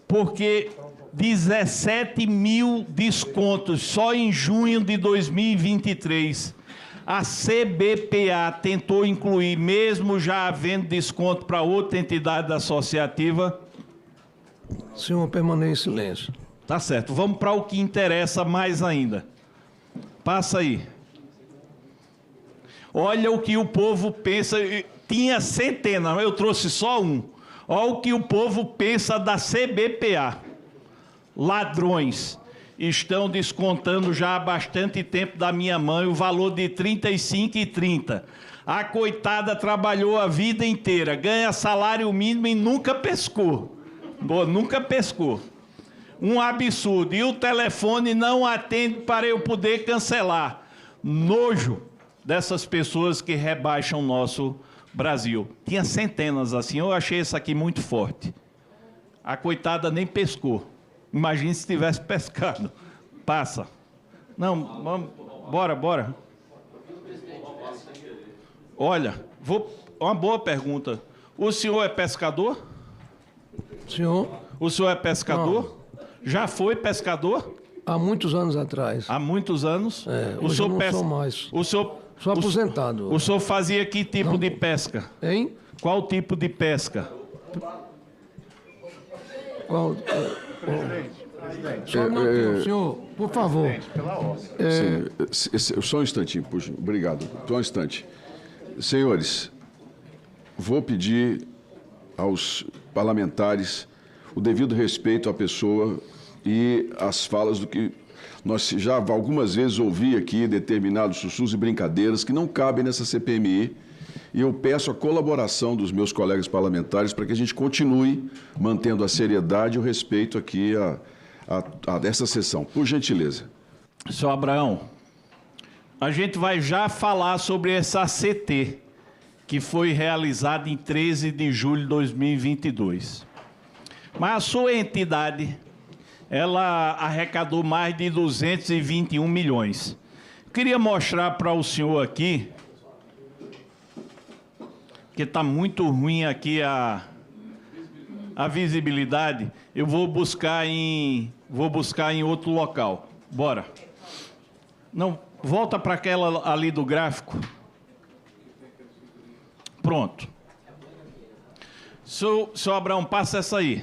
porque 17 mil descontos só em junho de 2023 A CBPA tentou incluir, mesmo já havendo desconto para outra entidade associativa? Senhor, permaneça em silêncio. Tá certo. Vamos para o que interessa mais ainda. Passa aí. Olha o que o povo pensa. Tinha centenas, eu trouxe só um. Olha o que o povo pensa da CBPA. Ladrões. Estão descontando já há bastante tempo da minha mãe o valor de R$ 35,30. A coitada trabalhou a vida inteira, ganha salário mínimo e nunca pescou. Nunca pescou. Um absurdo. E o telefone não atende para eu poder cancelar. Nojo dessas pessoas que rebaixam o nosso Brasil. Tinha centenas assim. Eu achei isso aqui muito forte. A coitada nem pescou. Imagine se tivesse pescado. Passa. Não, vamos, bora. Olha, uma boa pergunta. O senhor é pescador? Senhor? O senhor é pescador? Não. Já foi pescador? Há muitos anos atrás. Há muitos anos? Hoje eu não sou mais. Sou aposentado. O senhor fazia que tipo de pesca? Hein? Qual tipo de pesca? Qual... Senhor, por favor. Só um instantinho, puxa. Obrigado. Só um instante. Senhores, vou pedir aos parlamentares o devido respeito à pessoa e às falas do que nós já algumas vezes ouvi aqui, determinados sussurros e brincadeiras que não cabem nessa CPMI. E eu peço a colaboração dos meus colegas parlamentares para que a gente continue mantendo a seriedade e o respeito aqui a dessa sessão. Por gentileza. Senhor Abraão, a gente vai já falar sobre essa ACT, que foi realizada em 13 de julho de 2022. Mas a sua entidade, ela arrecadou mais de 221 milhões. Queria mostrar para o senhor aqui, que está muito ruim aqui a visibilidade, eu vou buscar em outro local. Bora. Não, volta para aquela ali do gráfico. Pronto. Senhor Abraão, passa essa aí.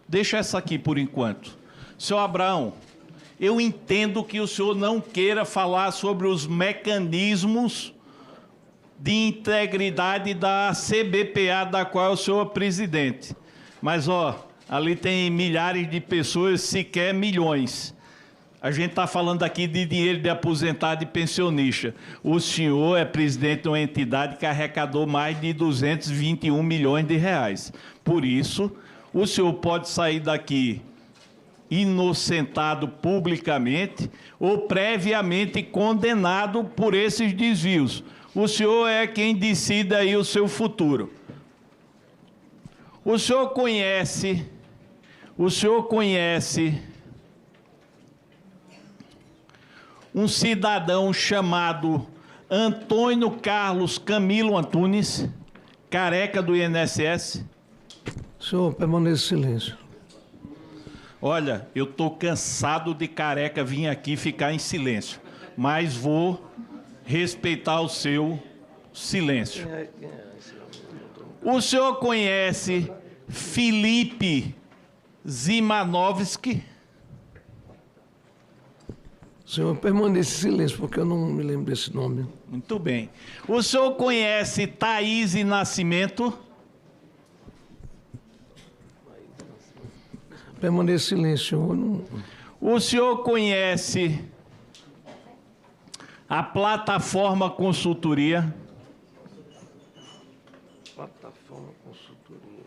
Deixa essa aqui por enquanto. Senhor Abraão, eu entendo que o senhor não queira falar sobre os mecanismos de integridade da CBPA, da qual o senhor é presidente. Mas, ali tem milhares de pessoas, sequer milhões. A gente está falando aqui de dinheiro de aposentado e pensionista. O senhor é presidente de uma entidade que arrecadou mais de 221 milhões de reais. Por isso, o senhor pode sair daqui inocentado publicamente ou previamente condenado por esses desvios. O senhor é quem decide aí o seu futuro. O senhor conhece um cidadão chamado Antônio Carlos Camilo Antunes, careca do INSS? Senhor, permaneça em silêncio. Olha, eu estou cansado de careca vir aqui ficar em silêncio, mas vou respeitar o seu silêncio. O senhor conhece Felipe Zimanovski? Senhor, permaneça em silêncio, porque eu não me lembro desse nome. Muito bem. O senhor conhece Thaís Nascimento? Permaneça em silêncio, senhor. Não... O senhor conhece a Plataforma Consultoria? Plataforma Consultoria.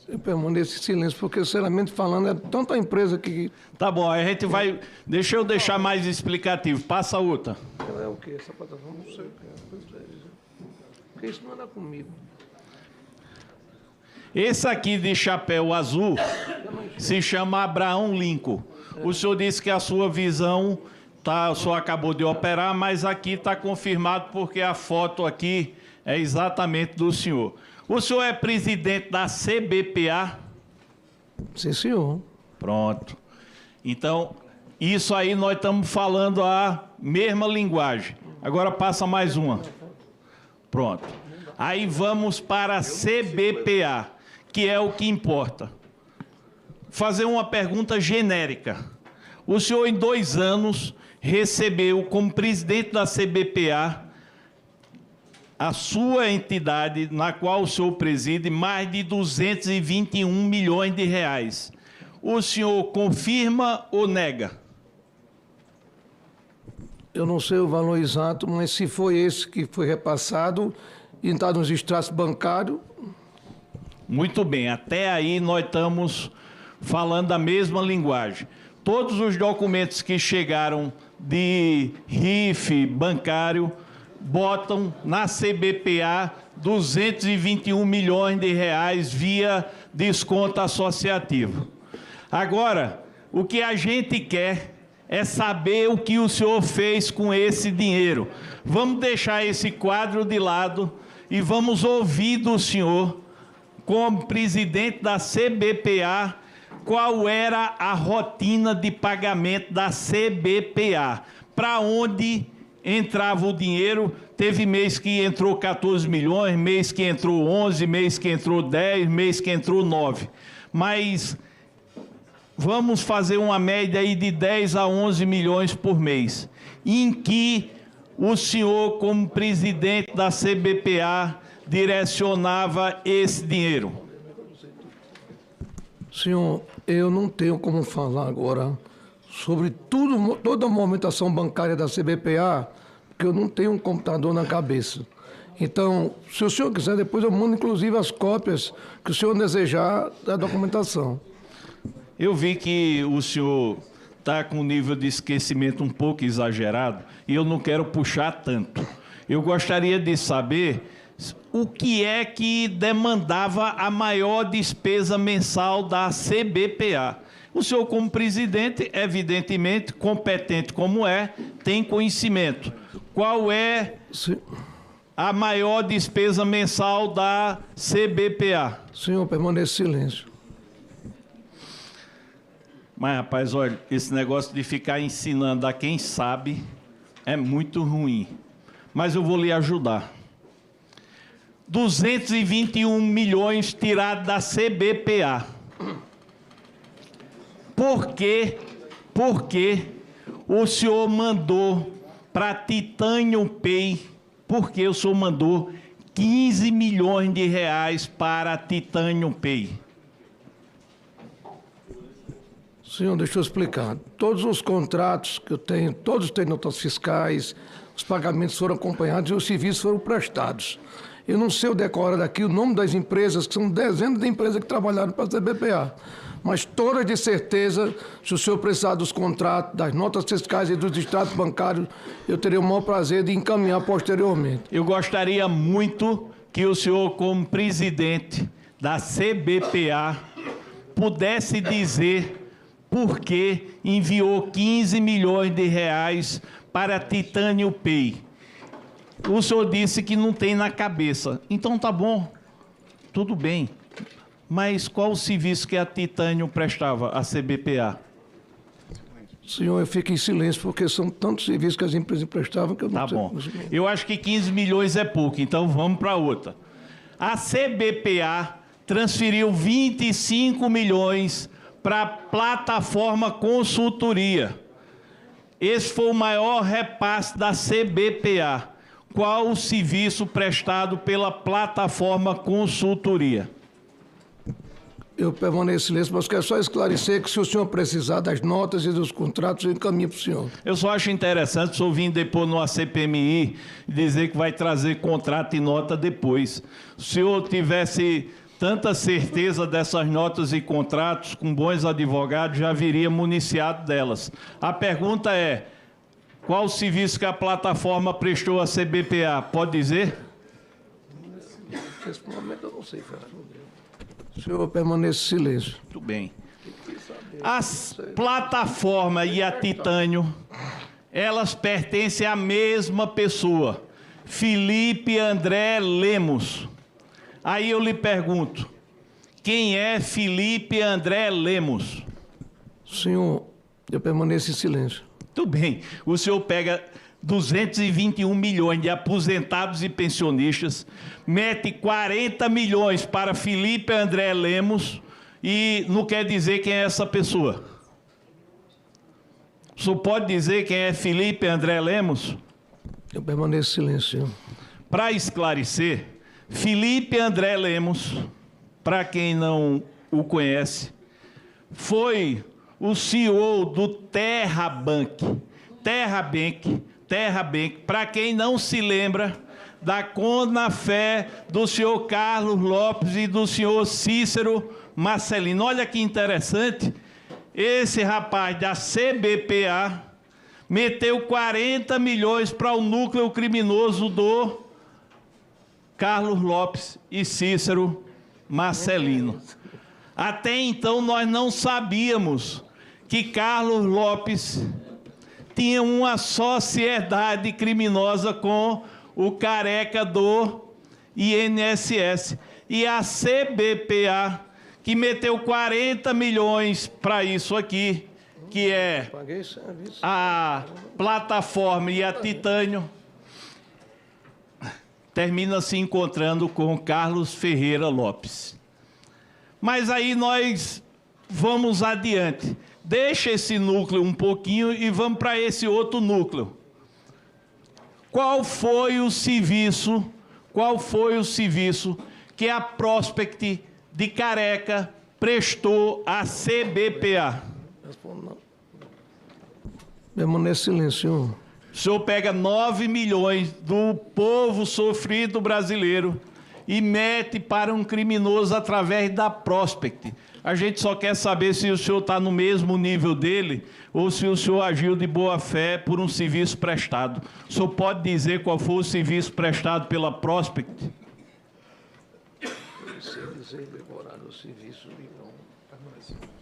Eu permaneço em silêncio, porque, sinceramente falando, é tanta empresa que... Tá bom, a gente vai... Deixa eu deixar mais explicativo. Passa a outra. Ela é o quê? Essa plataforma? Não sei o que é. Porque isso não anda comigo. Esse aqui de chapéu azul se chama Abraão Lincoln. O senhor disse que a sua visão, o senhor acabou de operar, mas aqui está confirmado porque a foto aqui é exatamente do senhor. O senhor é presidente da CBPA? Sim, senhor. Pronto. Então, isso aí nós estamos falando a mesma linguagem. Agora passa mais uma. Pronto. Aí vamos para a CBPA, que é o que importa. Fazer uma pergunta genérica. O senhor, em 2 anos, recebeu como presidente da CBPA, a sua entidade, na qual o senhor preside, mais de 221 milhões de reais. O senhor confirma ou nega? Eu não sei o valor exato, mas se foi esse que foi repassado e está nos extratos bancários... Muito bem, até aí nós estamos falando a mesma linguagem. Todos os documentos que chegaram de RIF bancário botam na CBPA 221 milhões de reais via desconto associativo. Agora, o que a gente quer é saber o que o senhor fez com esse dinheiro. Vamos deixar esse quadro de lado e vamos ouvir do senhor, como presidente da CBPA, qual era a rotina de pagamento da CBPA, para onde entrava o dinheiro. Teve mês que entrou 14 milhões, mês que entrou 11, mês que entrou 10, mês que entrou 9. Mas vamos fazer uma média aí de 10 a 11 milhões por mês, em que o senhor, como presidente da CBPA, direcionava esse dinheiro. Senhor, eu não tenho como falar agora sobre toda a movimentação bancária da CBPA, porque eu não tenho um computador na cabeça. Então, se o senhor quiser, depois eu mando inclusive as cópias que o senhor desejar da documentação. Eu vi que o senhor está com um nível de esquecimento um pouco exagerado e eu não quero puxar tanto. Eu gostaria de saber o que é que demandava a maior despesa mensal da CBPA. O senhor, como presidente, evidentemente, competente como é, tem conhecimento. Qual é a maior despesa mensal da CBPA? Senhor, permaneça em silêncio. Mas, rapaz, olha, esse negócio de ficar ensinando a quem sabe é muito ruim. Mas eu vou lhe ajudar. 221 milhões tirados da CBPA. Por que o senhor mandou para Titanium Pay? Por que o senhor mandou 15 milhões de reais para Titanium Pay? Senhor, deixa eu explicar. Todos os contratos que eu tenho, todos têm notas fiscais, os pagamentos foram acompanhados e os serviços foram prestados. Eu não sei o decorar daqui o nome das empresas, que são dezenas de empresas que trabalharam para a CBPA. Mas todas de certeza, se o senhor precisar dos contratos, das notas fiscais e dos extratos bancários, eu teria o maior prazer de encaminhar posteriormente. Eu gostaria muito que o senhor, como presidente da CBPA, pudesse dizer por que enviou 15 milhões de reais para a Titanium Pay. O senhor disse que não tem na cabeça. Então tá bom, tudo bem. Mas qual o serviço que a Titanium prestava, a CBPA? Senhor, eu fico em silêncio, porque são tantos serviços que as empresas prestavam que eu não sei. Tá bom. Eu acho que 15 milhões é pouco, então vamos para outra. A CBPA transferiu 25 milhões para a plataforma consultoria. Esse foi o maior repasse da CBPA. Qual o serviço prestado pela plataforma consultoria? Eu permaneço em silêncio, mas quero só esclarecer que se o senhor precisar das notas e dos contratos, eu encaminho para o senhor. Eu só acho interessante o senhor vir depois no CPMI e dizer que vai trazer contrato e nota depois. Se o senhor tivesse tanta certeza dessas notas e contratos, com bons advogados, já viria municiado delas. A pergunta é, qual o serviço que a plataforma prestou à CBPA? Pode dizer? Nesse momento eu não sei, Fernando. O senhor permanece em silêncio. Muito bem. As plataformas e a Titanium, elas pertencem à mesma pessoa, Felipe André Lemos. Aí eu lhe pergunto, quem é Felipe André Lemos? Senhor, eu permaneço em silêncio. Tudo bem. O senhor pega 221 milhões de aposentados e pensionistas, mete 40 milhões para Felipe André Lemos e não quer dizer quem é essa pessoa. O senhor pode dizer quem é Felipe André Lemos? Eu permaneço em silêncio, senhor. Para esclarecer, Felipe André Lemos, para quem não o conhece, foi o CEO do TerraBank. TerraBank, para quem não se lembra, da Conafé do senhor Carlos Lopes e do senhor Cícero Marcelino. Olha que interessante, esse rapaz da CBPA meteu 40 milhões para o núcleo criminoso do Carlos Lopes e Cícero Marcelino. Até então nós não sabíamos que Carlos Lopes tinha uma sociedade criminosa com o Careca do INSS. E a CBPA, que meteu 40 milhões para isso aqui, que é a plataforma e a Titânio, termina se encontrando com Carlos Ferreira Lopes. Mas aí nós vamos adiante. Deixa esse núcleo um pouquinho e vamos para esse outro núcleo. Qual foi o serviço que a Prospect de Careca prestou à CBPA? Permaneço em silêncio, senhor. O senhor pega 9 milhões do povo sofrido brasileiro e mete para um criminoso através da Prospect. A gente só quer saber se o senhor está no mesmo nível dele ou se o senhor agiu de boa fé por um serviço prestado. O senhor pode dizer qual foi o serviço prestado pela Prospect?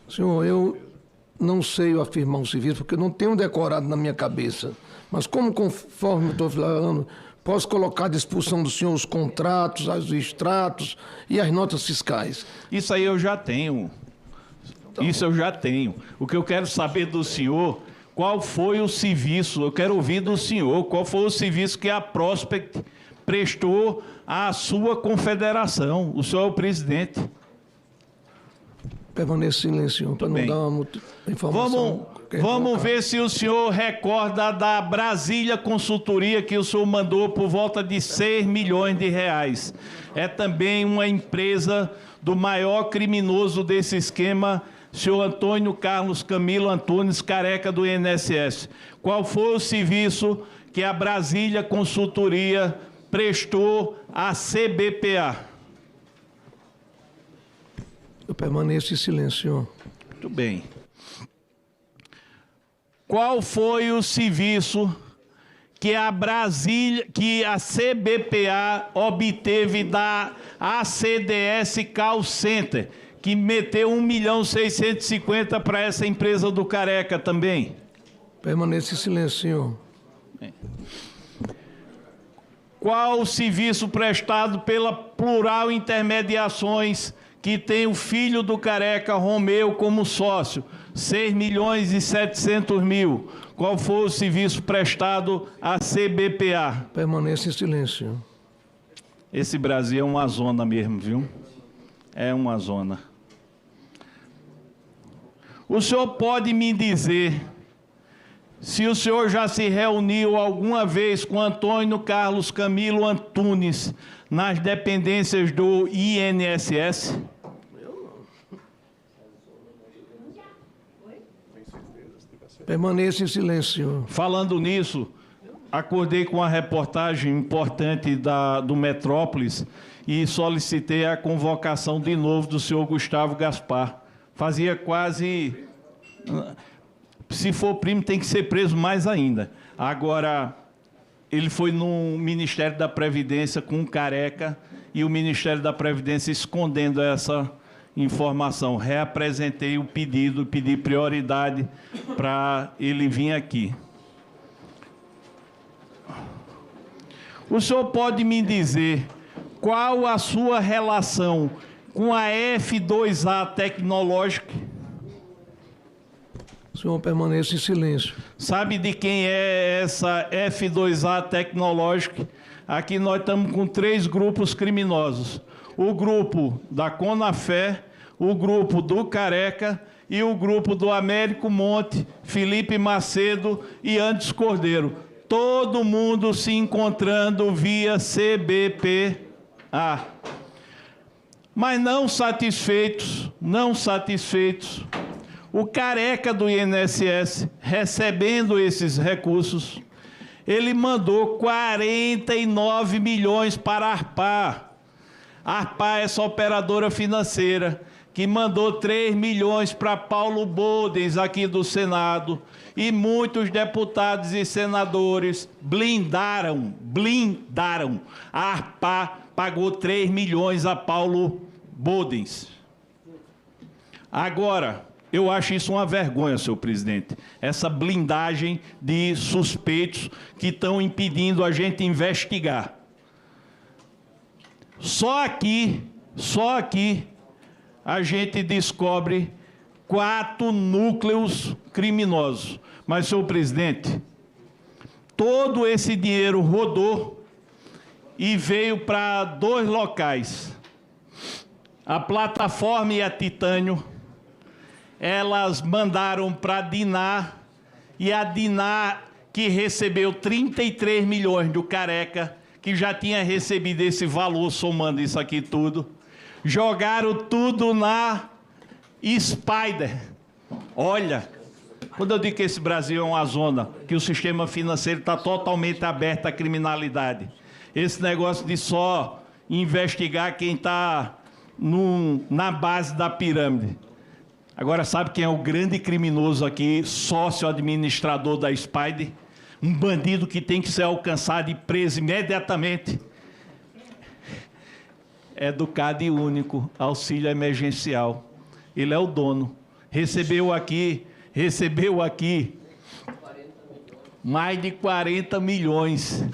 Senhor, eu não sei afirmar um serviço porque eu não tenho decorado na minha cabeça. Mas como, conforme eu estou falando, posso colocar à disposição do senhor os contratos, os extratos e as notas fiscais. Isso aí eu já tenho. Isso eu já tenho. O que eu quero saber do senhor, qual foi o serviço, eu quero ouvir do senhor, qual foi o serviço que a Prospect prestou à sua confederação. O senhor é o presidente. Permaneço em silêncio, senhor, para não dar muita informação. Vamos ver se o senhor recorda da Brasília Consultoria que o senhor mandou por volta de 6 milhões de reais. É também uma empresa do maior criminoso desse esquema, senhor Antônio Carlos Camilo Antunes, Careca do INSS. Qual foi o serviço que a Brasília Consultoria prestou à CBPA? Eu permaneço em silêncio, senhor. Muito bem. Qual foi o serviço que a CBPA obteve da ACDS Call Center, que meteu 1.650.000 para essa empresa do Careca também? Permaneça em silêncio, senhor. Qual o serviço prestado pela Plural Intermediações, que tem o filho do Careca, Romeu, como sócio? 6.700.000. Qual foi o serviço prestado à CBPA? Permaneça em silêncio, senhor. Esse Brasil é uma zona mesmo, viu? É uma zona. O senhor pode me dizer se o senhor já se reuniu alguma vez com Antônio Carlos Camilo Antunes nas dependências do INSS? Permaneça em silêncio, senhor. Falando nisso, acordei com uma reportagem importante do Metrópolis e solicitei a convocação de novo do senhor Gustavo Gaspar. Fazia quase... Se for primo, tem que ser preso mais ainda. Agora, ele foi no Ministério da Previdência com o Careca e o Ministério da Previdência escondendo essa informação. Reapresentei o pedido, pedi prioridade para ele vir aqui. O senhor pode me dizer qual a sua relação com a F2A Tecnológica? O senhor permaneça em silêncio. Sabe de quem é essa F2A tecnológica? Aqui nós estamos com 3 grupos criminosos. O grupo da Conafé, o grupo do Careca e o grupo do Américo Monte, Felipe Macedo e Andes Cordeiro. Todo mundo se encontrando via CBPA. Mas não satisfeitos, o Careca do INSS, recebendo esses recursos, ele mandou 49 milhões para a Arpar. A Arpar é essa operadora financeira que mandou 3 milhões para Paulo Bodens, aqui do Senado, e muitos deputados e senadores blindaram. A Arpar pagou 3 milhões a Paulo Bodens. Agora, eu acho isso uma vergonha, senhor presidente, essa blindagem de suspeitos que estão impedindo a gente investigar. Só aqui, a gente descobre 4 núcleos criminosos. Mas, senhor presidente, todo esse dinheiro rodou e veio para 2 locais. A Plataforma e a Titânio, elas mandaram para a Dinar, e a Dinar, que recebeu 33 milhões do Careca, que já tinha recebido esse valor, somando isso aqui tudo, jogaram tudo na Spider. Olha, quando eu digo que esse Brasil é uma zona, que o sistema financeiro está totalmente aberto à criminalidade, esse negócio de só investigar quem está na base da pirâmide. Agora, sabe quem é o grande criminoso aqui, sócio administrador da Spider? Um bandido que tem que ser alcançado e preso imediatamente. É do CAD Único, auxílio emergencial. Ele é o dono. Recebeu aqui mais de 40 milhões.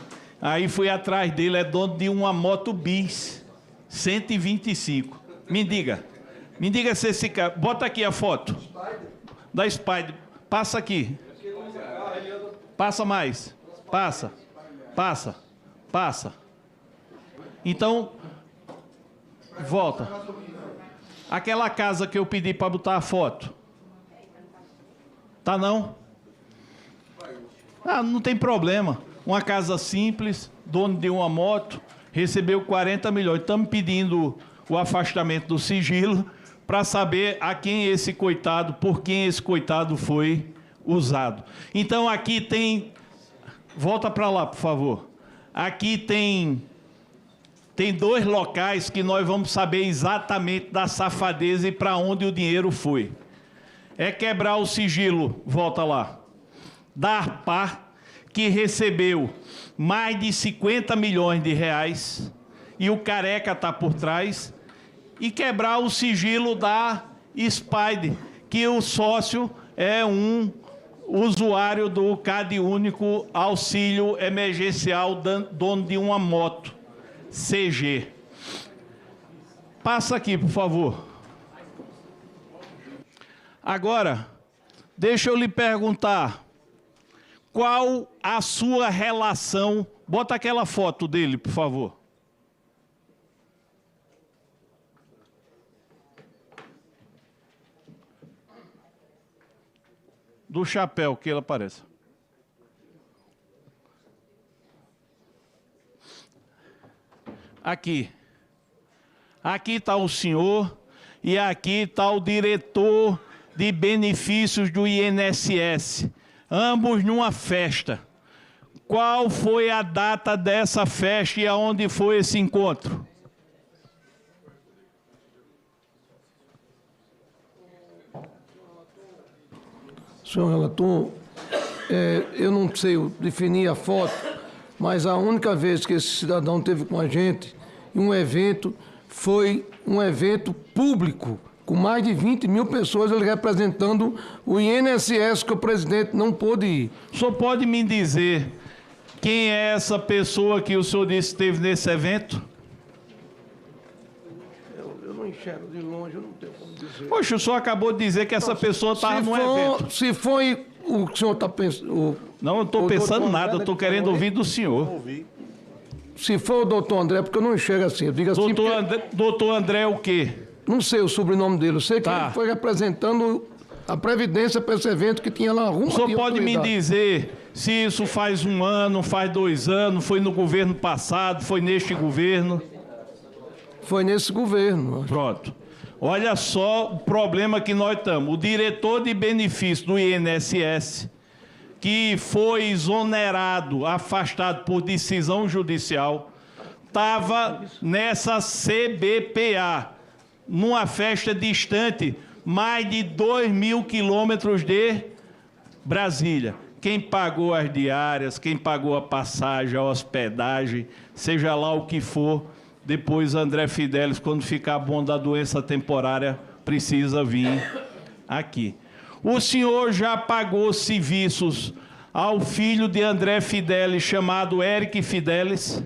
Aí fui atrás dele, é dono de uma moto bis, 125. Me diga se esse cara... Bota aqui a foto da Spider. Passa aqui. Passa mais. Passa. Então, volta. Aquela casa que eu pedi para botar a foto. Tá não? Ah, não tem problema. Uma casa simples, dono de uma moto, recebeu 40 milhões. Estamos pedindo o afastamento do sigilo para saber a quem esse coitado, por quem esse coitado foi usado. Então aqui tem... Volta para lá, por favor. Aqui tem 2 locais que nós vamos saber exatamente da safadeza e para onde o dinheiro foi. É quebrar o sigilo, volta lá, da Arpar, que recebeu mais de 50 milhões de reais, e o Careca está por trás, e quebrar o sigilo da Spider, que o sócio é um usuário do CAD Único Auxílio Emergencial, dono de uma moto, CG. Passa aqui, por favor. Agora, deixa eu lhe perguntar, qual a sua relação... Bota aquela foto dele, por favor. Do chapéu, que ele apareça. Aqui. Aqui está o senhor e aqui está o diretor de benefícios do INSS. Ambos numa festa. Qual foi a data dessa festa e aonde foi esse encontro? Senhor relator, eu não sei definir a foto, mas a única vez que esse cidadão esteve com a gente em um evento foi um evento público, com mais de 20 mil pessoas, ele representando o INSS, que o presidente não pôde ir. O senhor pode me dizer quem é essa pessoa que o senhor disse que esteve nesse evento? Eu não enxergo de longe, eu não tenho como dizer. Poxa, o senhor acabou de dizer que essa pessoa estava no evento. Se foi o que o senhor está pensando... Não, eu não estou pensando nada, eu estou querendo ouvir do senhor. Se for o doutor André, porque eu não enxergo assim. Eu digo assim doutor André o quê? Não sei o sobrenome dele. Eu sei que ele foi representando a Previdência para esse evento que tinha lá alguma. O senhor pode me dizer se isso faz 1 ano, faz 2 anos, foi no governo passado, foi neste governo? Foi nesse governo. Pronto. Olha só o problema que nós estamos. O diretor de benefício do INSS, que foi exonerado, afastado por decisão judicial, estava nessa CBPA, numa festa distante, mais de 2.000 quilômetros de Brasília. Quem pagou as diárias, quem pagou a passagem, a hospedagem, seja lá o que for, depois André Fidelis, quando ficar bom da doença temporária, precisa vir aqui. O senhor já pagou serviços ao filho de André Fidelis, chamado Eric Fidelis?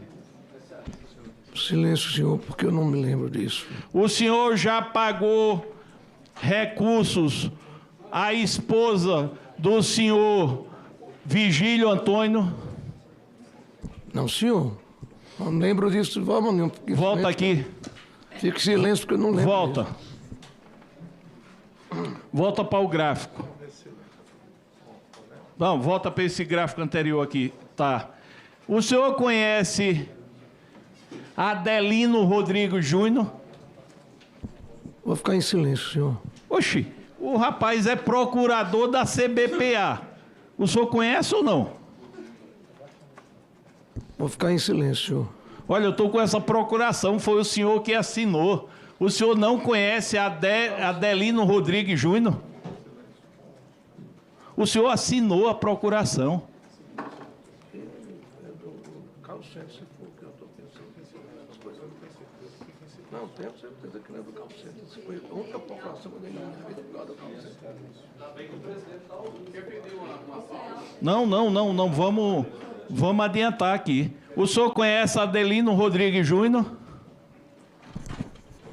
Silêncio, senhor, porque eu não me lembro disso. O senhor já pagou recursos à esposa do senhor Vigílio Antônio? Não, senhor. Não lembro disso de forma nenhuma. Volta aqui. Fique em silêncio, porque eu não lembro. Volta. Volta para o gráfico. Não, volta para esse gráfico anterior aqui. Tá. O senhor conhece Adelino Rodrigues Júnior? Vou ficar em silêncio, senhor. Oxi, o rapaz é procurador da CBPA. O senhor conhece ou não? Vou ficar em silêncio, senhor. Olha, eu estou com essa procuração, foi o senhor que assinou. O senhor não conhece Adelino Rodrigues Júnior? O senhor assinou a procuração. Não, tenho certeza que não é do Calceta. Essa foi a única procuração que eu dei na minha vida por causa do Calceta. Não, vamos adiantar aqui. O senhor conhece Adelino Rodrigues Júnior?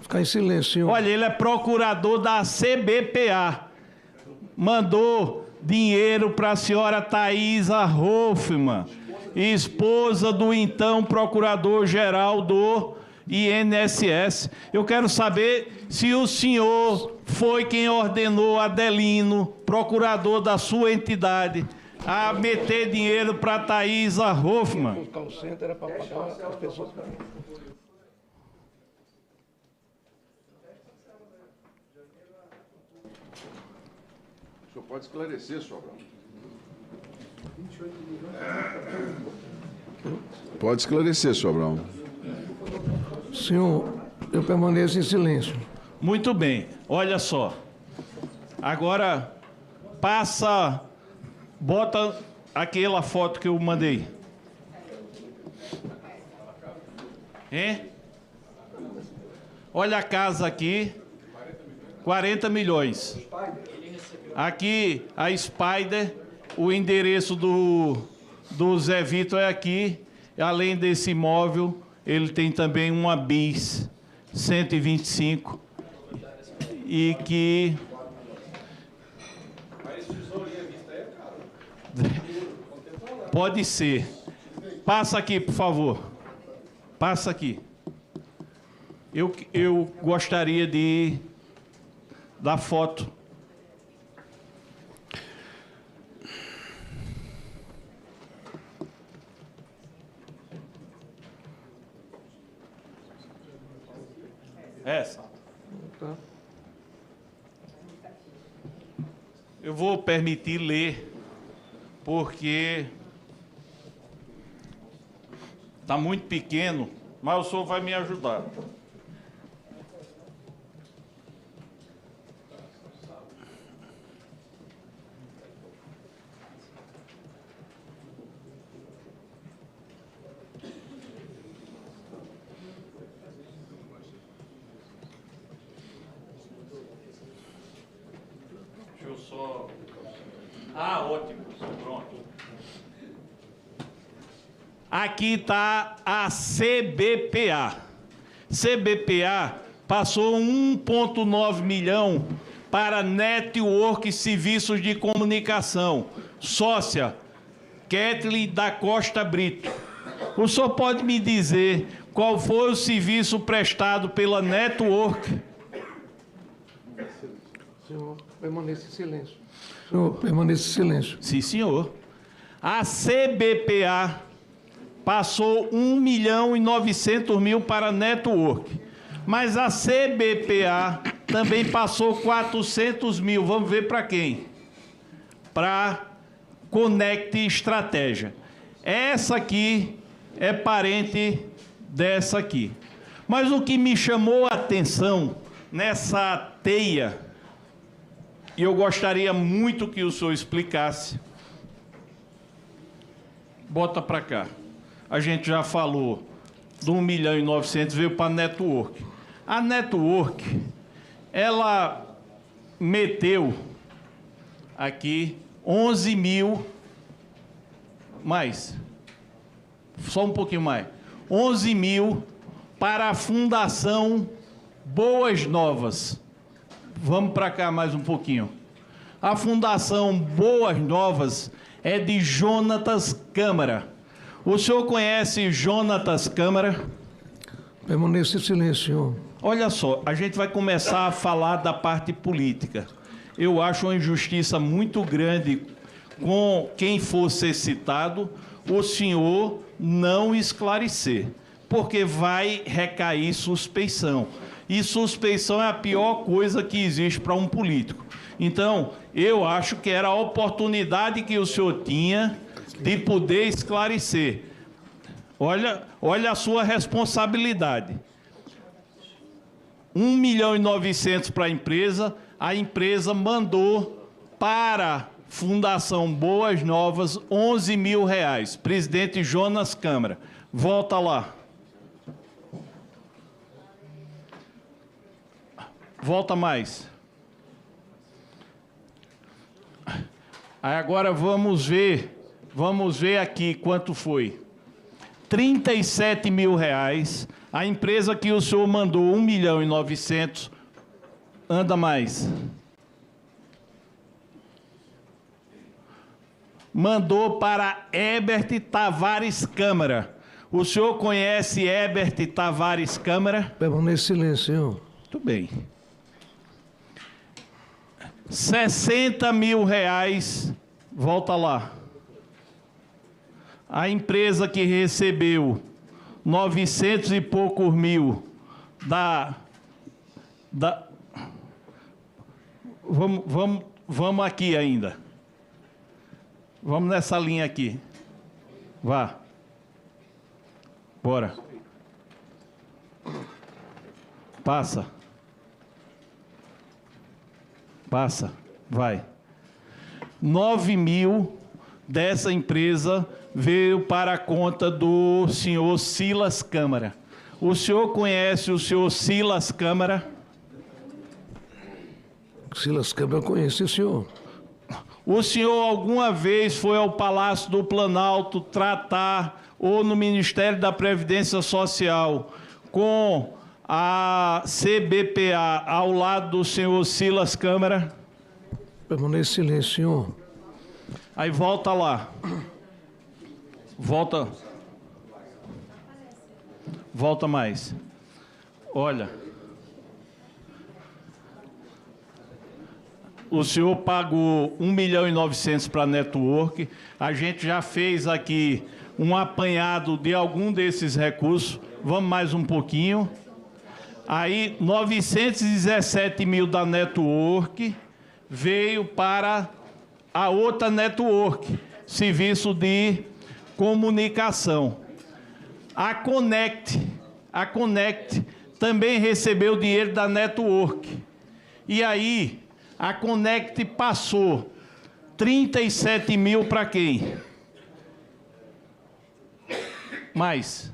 Ficar em silêncio, senhor. Olha, ele é procurador da CBPA. Mandou dinheiro para a senhora Thaisa Hoffmann, esposa do então procurador-geral do INSS. Eu quero saber se o senhor foi quem ordenou Adelino, procurador da sua entidade, a meter dinheiro para Thaisa Hoffmann. O call center era para pagar as pessoas. O senhor pode esclarecer, Sobral. Pode esclarecer, Sobral. Senhor, eu permaneço em silêncio. Muito bem. Olha só. Agora, bota aquela foto que eu mandei. Hein? Olha a casa aqui. 40 milhões. Aqui, a Spider. O endereço do Zé Vitor é aqui. Além desse imóvel, ele tem também uma bis 125. E que... Pode ser. Passa aqui, por favor. Passa aqui. Eu gostaria da foto. Essa. Eu vou permitir ler, porque está muito pequeno, mas o senhor vai me ajudar. Deixa eu só... Ah, ótimo. Pronto. Aqui está a CBPA. CBPA passou 1,9 milhão para Network Serviços de Comunicação, sócia Kathleen da Costa Brito. O senhor pode me dizer qual foi o serviço prestado pela Network? Senhor, permaneça em silêncio. Senhor, permaneça em silêncio. Sim, senhor. A CBPA passou 1.900.000 para a Network. Mas a CBPA também passou 400 mil. Vamos ver para quem? Para Connect Estratégia. Essa aqui é parente dessa aqui. Mas o que me chamou a atenção nessa teia, e eu gostaria muito que o senhor explicasse. Bota para cá. A gente já falou do 1.900.000, veio para a Network. A Network, ela meteu aqui 11 mil, mais, só um pouquinho mais, 11 mil para a Fundação Boas Novas. Vamos para cá mais um pouquinho. A Fundação Boas Novas é de Jonatas Câmara. O senhor conhece Jonatas Câmara? Permaneça em silêncio, senhor. Olha só, a gente vai começar a falar da parte política. Eu acho uma injustiça muito grande com quem for ser citado, o senhor não esclarecer, porque vai recair suspeição. E suspeição é a pior coisa que existe para um político. Então, eu acho que era a oportunidade que o senhor tinha de poder esclarecer. Olha a sua responsabilidade. 1.900.000 para a empresa mandou para a Fundação Boas Novas 11 mil reais. Presidente Jonas Câmara, volta lá. Volta mais. Aí agora vamos ver aqui quanto foi. 37 mil reais. A empresa que o senhor mandou 1.900.000, anda mais. Mandou para Herbert Tavares Câmara. O senhor conhece Herbert Tavares Câmara? Permaneça em silêncio, senhor. Muito bem. 60 mil reais, volta lá. A empresa que recebeu 900 e poucos mil vamos aqui ainda. Vamos nessa linha aqui. Vá. Bora. Passa. Passa. Vai. 9 mil dessa empresa veio para a conta do senhor Silas Câmara. O senhor conhece o senhor Silas Câmara? Silas Câmara, eu conheci o senhor. O senhor alguma vez foi ao Palácio do Planalto tratar, ou no Ministério da Previdência Social, com a CBPA ao lado do senhor Silas Câmara? Permaneça em silêncio, senhor. Aí volta lá. Volta mais. Olha. O senhor pagou 1.900.000 para a Network. A gente já fez aqui um apanhado de algum desses recursos. Vamos mais um pouquinho. Aí 917 mil da Network veio para a outra Network, serviço de comunicação. A Connect também recebeu dinheiro da Network. E aí, a Connect passou 37 mil para quem? Mais.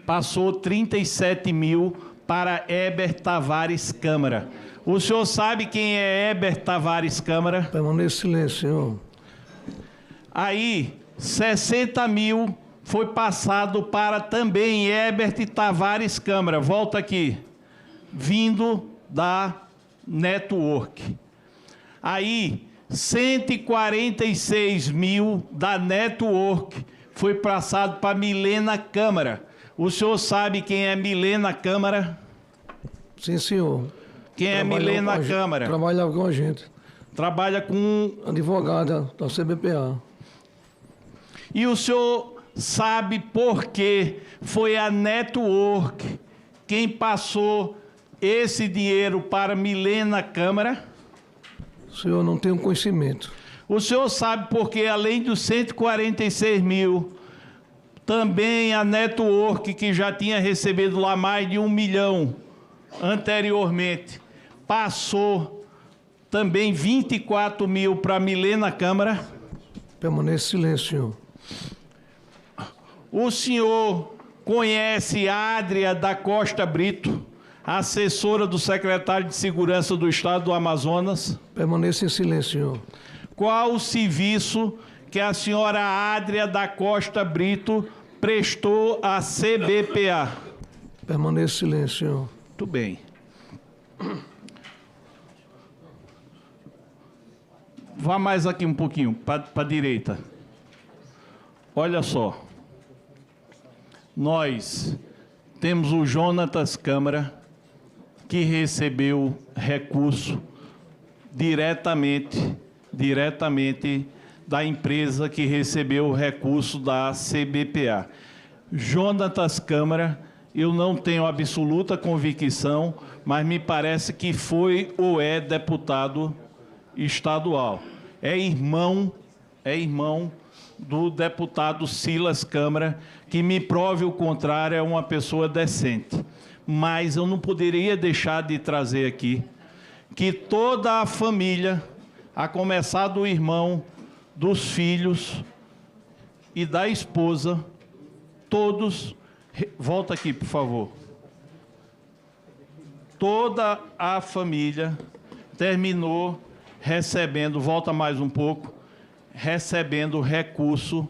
Passou 37 mil para Herbert Tavares Câmara. O senhor sabe quem é Herbert Tavares Câmara? Permaneça em silêncio, senhor. Aí, 60 mil foi passado para também Herbert Tavares Câmara, volta aqui, vindo da Network. Aí, 146 mil da Network foi passado para Milena Câmara. O senhor sabe quem é Milena Câmara? Sim, senhor. Quem é Milena Câmara? Trabalha com a gente. Trabalha com... Advogada da CBPA. E o senhor sabe por que foi a Network quem passou esse dinheiro para Milena Câmara? O senhor não tem conhecimento. O senhor sabe por que, além dos 146 mil, também a Network, que já tinha recebido lá mais de 1 milhão anteriormente, passou também 24 mil para Milena Câmara? Permaneça em silêncio, senhor. O senhor conhece a Adria da Costa Brito, assessora do secretário de Segurança do Estado do Amazonas? Permaneça em silêncio, senhor. Qual o serviço que a senhora Adria da Costa Brito prestou à CBPA? Permaneça em silêncio, senhor. Muito bem. Vá mais aqui um pouquinho, para a direita. Olha só. Nós temos o Jonatas Câmara, que recebeu recurso diretamente da empresa que recebeu o recurso da CBPA. Jonatas Câmara, eu não tenho absoluta convicção, mas me parece que foi ou é deputado estadual. É irmão do deputado Silas Câmara, que me prove o contrário, é uma pessoa decente. Mas eu não poderia deixar de trazer aqui que toda a família, a começar do irmão, dos filhos e da esposa, todos... Volta aqui, por favor. Toda a família terminou recebendo, volta mais um pouco, recebendo recurso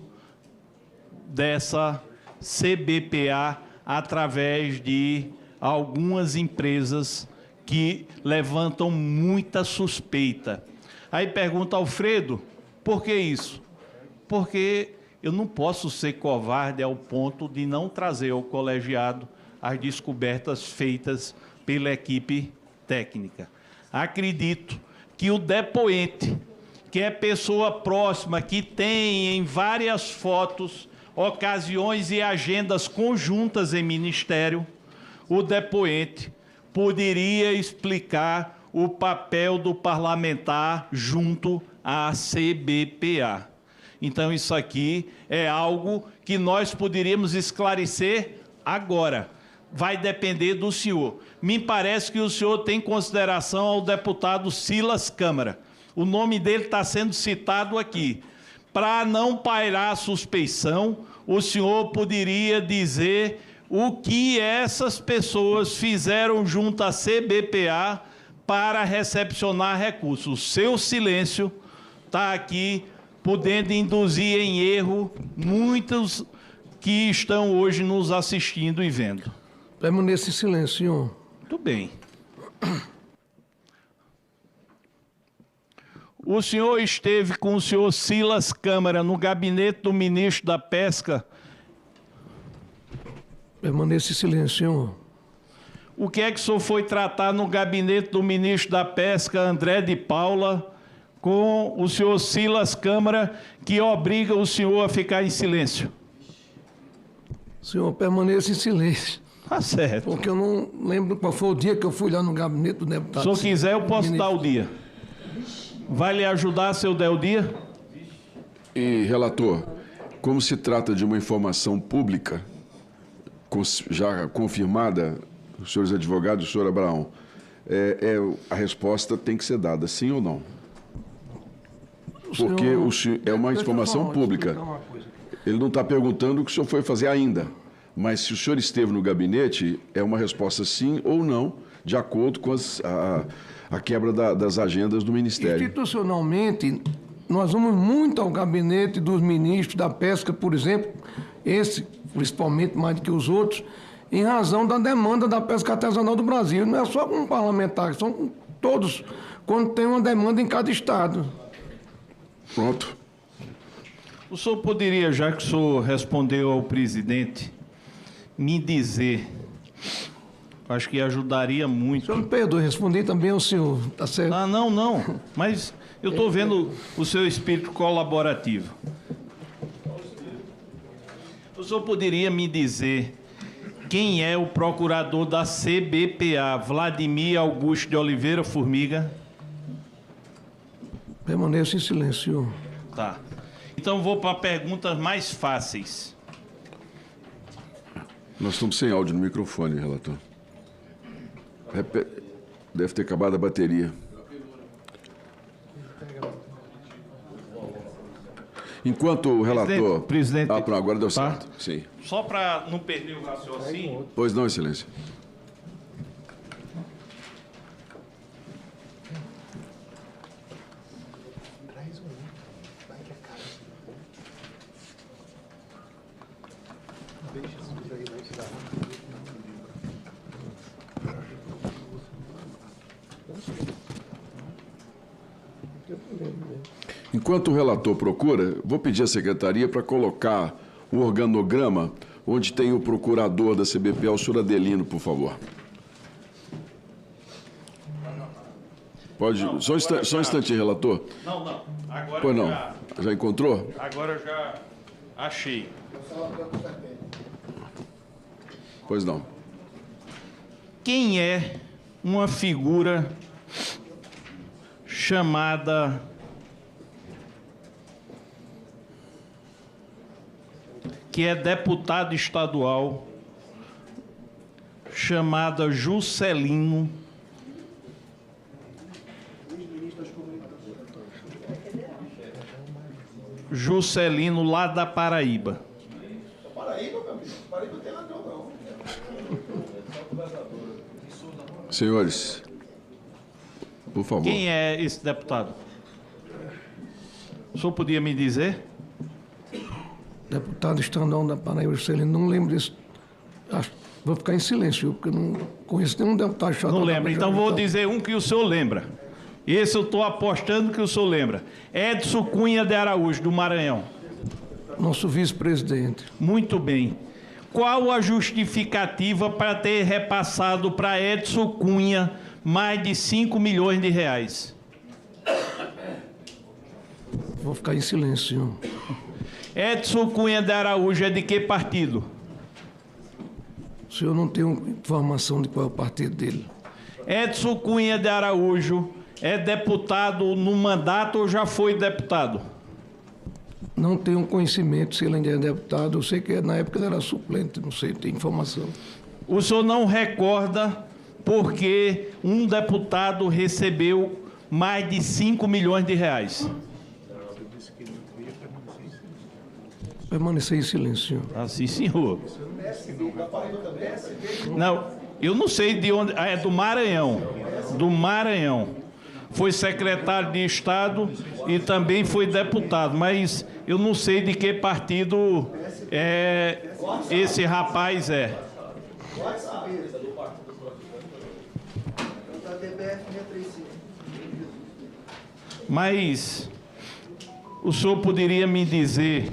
dessa CBPA através de algumas empresas que levantam muita suspeita. Aí pergunta, Alfredo, por que isso? Porque eu não posso ser covarde ao ponto de não trazer ao colegiado as descobertas feitas pela equipe técnica. Acredito que o depoente, que é pessoa próxima, que tem em várias fotos, ocasiões e agendas conjuntas em ministério, o depoente poderia explicar o papel do parlamentar junto à CBPA. Então, isso aqui é algo que nós poderíamos esclarecer agora. Vai depender do senhor. Me parece que o senhor tem consideração ao deputado Silas Câmara. O nome dele está sendo citado aqui. Para não pairar suspeição, o senhor poderia dizer o que essas pessoas fizeram junto à CBPA para recepcionar recursos. O seu silêncio está aqui, podendo induzir em erro muitos que estão hoje nos assistindo e vendo. Permaneça em silêncio, senhor. Muito bem. O senhor esteve com o senhor Silas Câmara no gabinete do ministro da Pesca? Permaneça em silêncio, senhor. O que é que o senhor foi tratar no gabinete do ministro da Pesca, André de Paula, com o senhor Silas Câmara, que obriga o senhor a ficar em silêncio? Senhor, permaneça em silêncio. Tá certo. Porque eu não lembro qual foi o dia que eu fui lá no gabinete do deputado. Se o senhor quiser, eu posso dar o dia. Vai lhe ajudar se eu der o dia? E, relator, como se trata de uma informação pública, já confirmada, os senhores advogados, senhor Abraão, a resposta tem que ser dada, sim ou não? Porque é uma informação pública. Ele não está perguntando o que o senhor foi fazer ainda. Mas se o senhor esteve no gabinete, é uma resposta sim ou não, de acordo com a quebra das agendas do Ministério. Institucionalmente, nós vamos muito ao gabinete dos ministros da pesca, por exemplo, esse, principalmente mais do que os outros, em razão da demanda da pesca artesanal do Brasil. Não é só com parlamentares, são com todos, quando tem uma demanda em cada estado. Pronto. O senhor poderia, já que o senhor respondeu ao presidente, me dizer, acho que ajudaria muito. O senhor me perdoe, respondi também ao senhor, tá certo? Ah, não, mas eu estou vendo o seu espírito colaborativo. O senhor poderia me dizer quem é o procurador da CBPA, Vladimir Augusto de Oliveira Formiga? Permaneço em silêncio. Tá. Então vou para perguntas mais fáceis. Nós estamos sem áudio no microfone, relator. Deve ter acabado a bateria. Enquanto o relator... Presidente, pronto, agora deu tá? certo. Sim. Só para não perder o raciocínio... Pois não, excelência. Enquanto o relator procura, vou pedir à secretaria para colocar o organograma onde tem o procurador da CBPA, o senhor Adelino, por favor. Pode. Só um instantinho, relator. Não. Agora pois não. Já encontrou? Agora eu já achei. Pois não. Quem é uma figura chamada que é deputado estadual, chamada Juscelino lá da Paraíba? Paraíba, meu amigo. Paraíba não tem ladrão, não. Senhores, por favor. Quem é esse deputado? O senhor podia me dizer? Deputado estadual da Paraíba, Juscelino, não lembro desse. Vou ficar em silêncio, porque eu não conheço nenhum deputado estadual. Não lembro, então vou dizer um que o senhor lembra. Esse eu estou apostando que o senhor lembra. Edson Cunha de Araújo, do Maranhão. Nosso vice-presidente. Muito bem. Qual a justificativa para ter repassado para Edson Cunha mais de 5 milhões de reais? Vou ficar em silêncio. Edson Cunha de Araújo é de que partido? O senhor não tem informação de qual é o partido dele? Edson Cunha de Araújo é deputado no mandato ou já foi deputado? Não tenho conhecimento se ele ainda é deputado. Eu sei que na época ele era suplente, não sei, tem informação. O senhor não recorda porque um deputado recebeu mais de 5 milhões de reais? Permanecer em silêncio. Ah, sim, senhor. Não, eu não sei de onde... é do Maranhão. Do Maranhão. Foi secretário de Estado e também foi deputado, mas eu não sei de que partido esse rapaz é. Mas o senhor poderia me dizer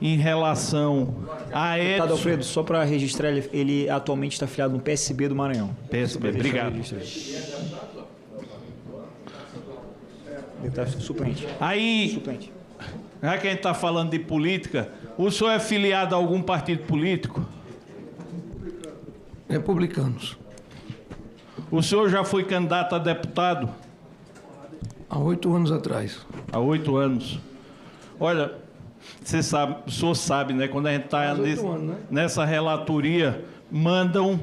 em relação a Edson... Deputado Alfredo, só para registrar, ele atualmente está afiliado no PSB do Maranhão. PSB, obrigado. Deputado suplente. Aí, suplente. Já que a gente está falando de política, o senhor é filiado a algum partido político? Republicanos. O senhor já foi candidato a deputado? Há 8 anos atrás. Há 8 anos. Olha, você sabe, o senhor sabe, né? Quando a gente está nessa relatoria, mandam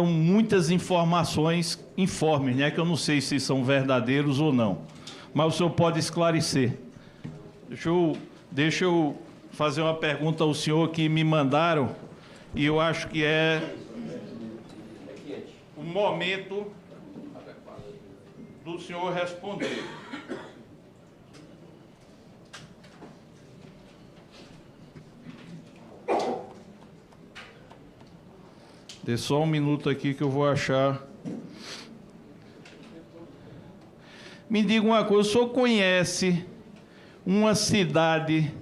muitas informações, informes, né? Que eu não sei se são verdadeiros ou não. Mas o senhor pode esclarecer. Deixa eu fazer uma pergunta ao senhor que me mandaram, e eu acho que é o momento do senhor responder. Dê só um minuto aqui que eu vou achar. Me diga uma coisa, o senhor conhece uma cidade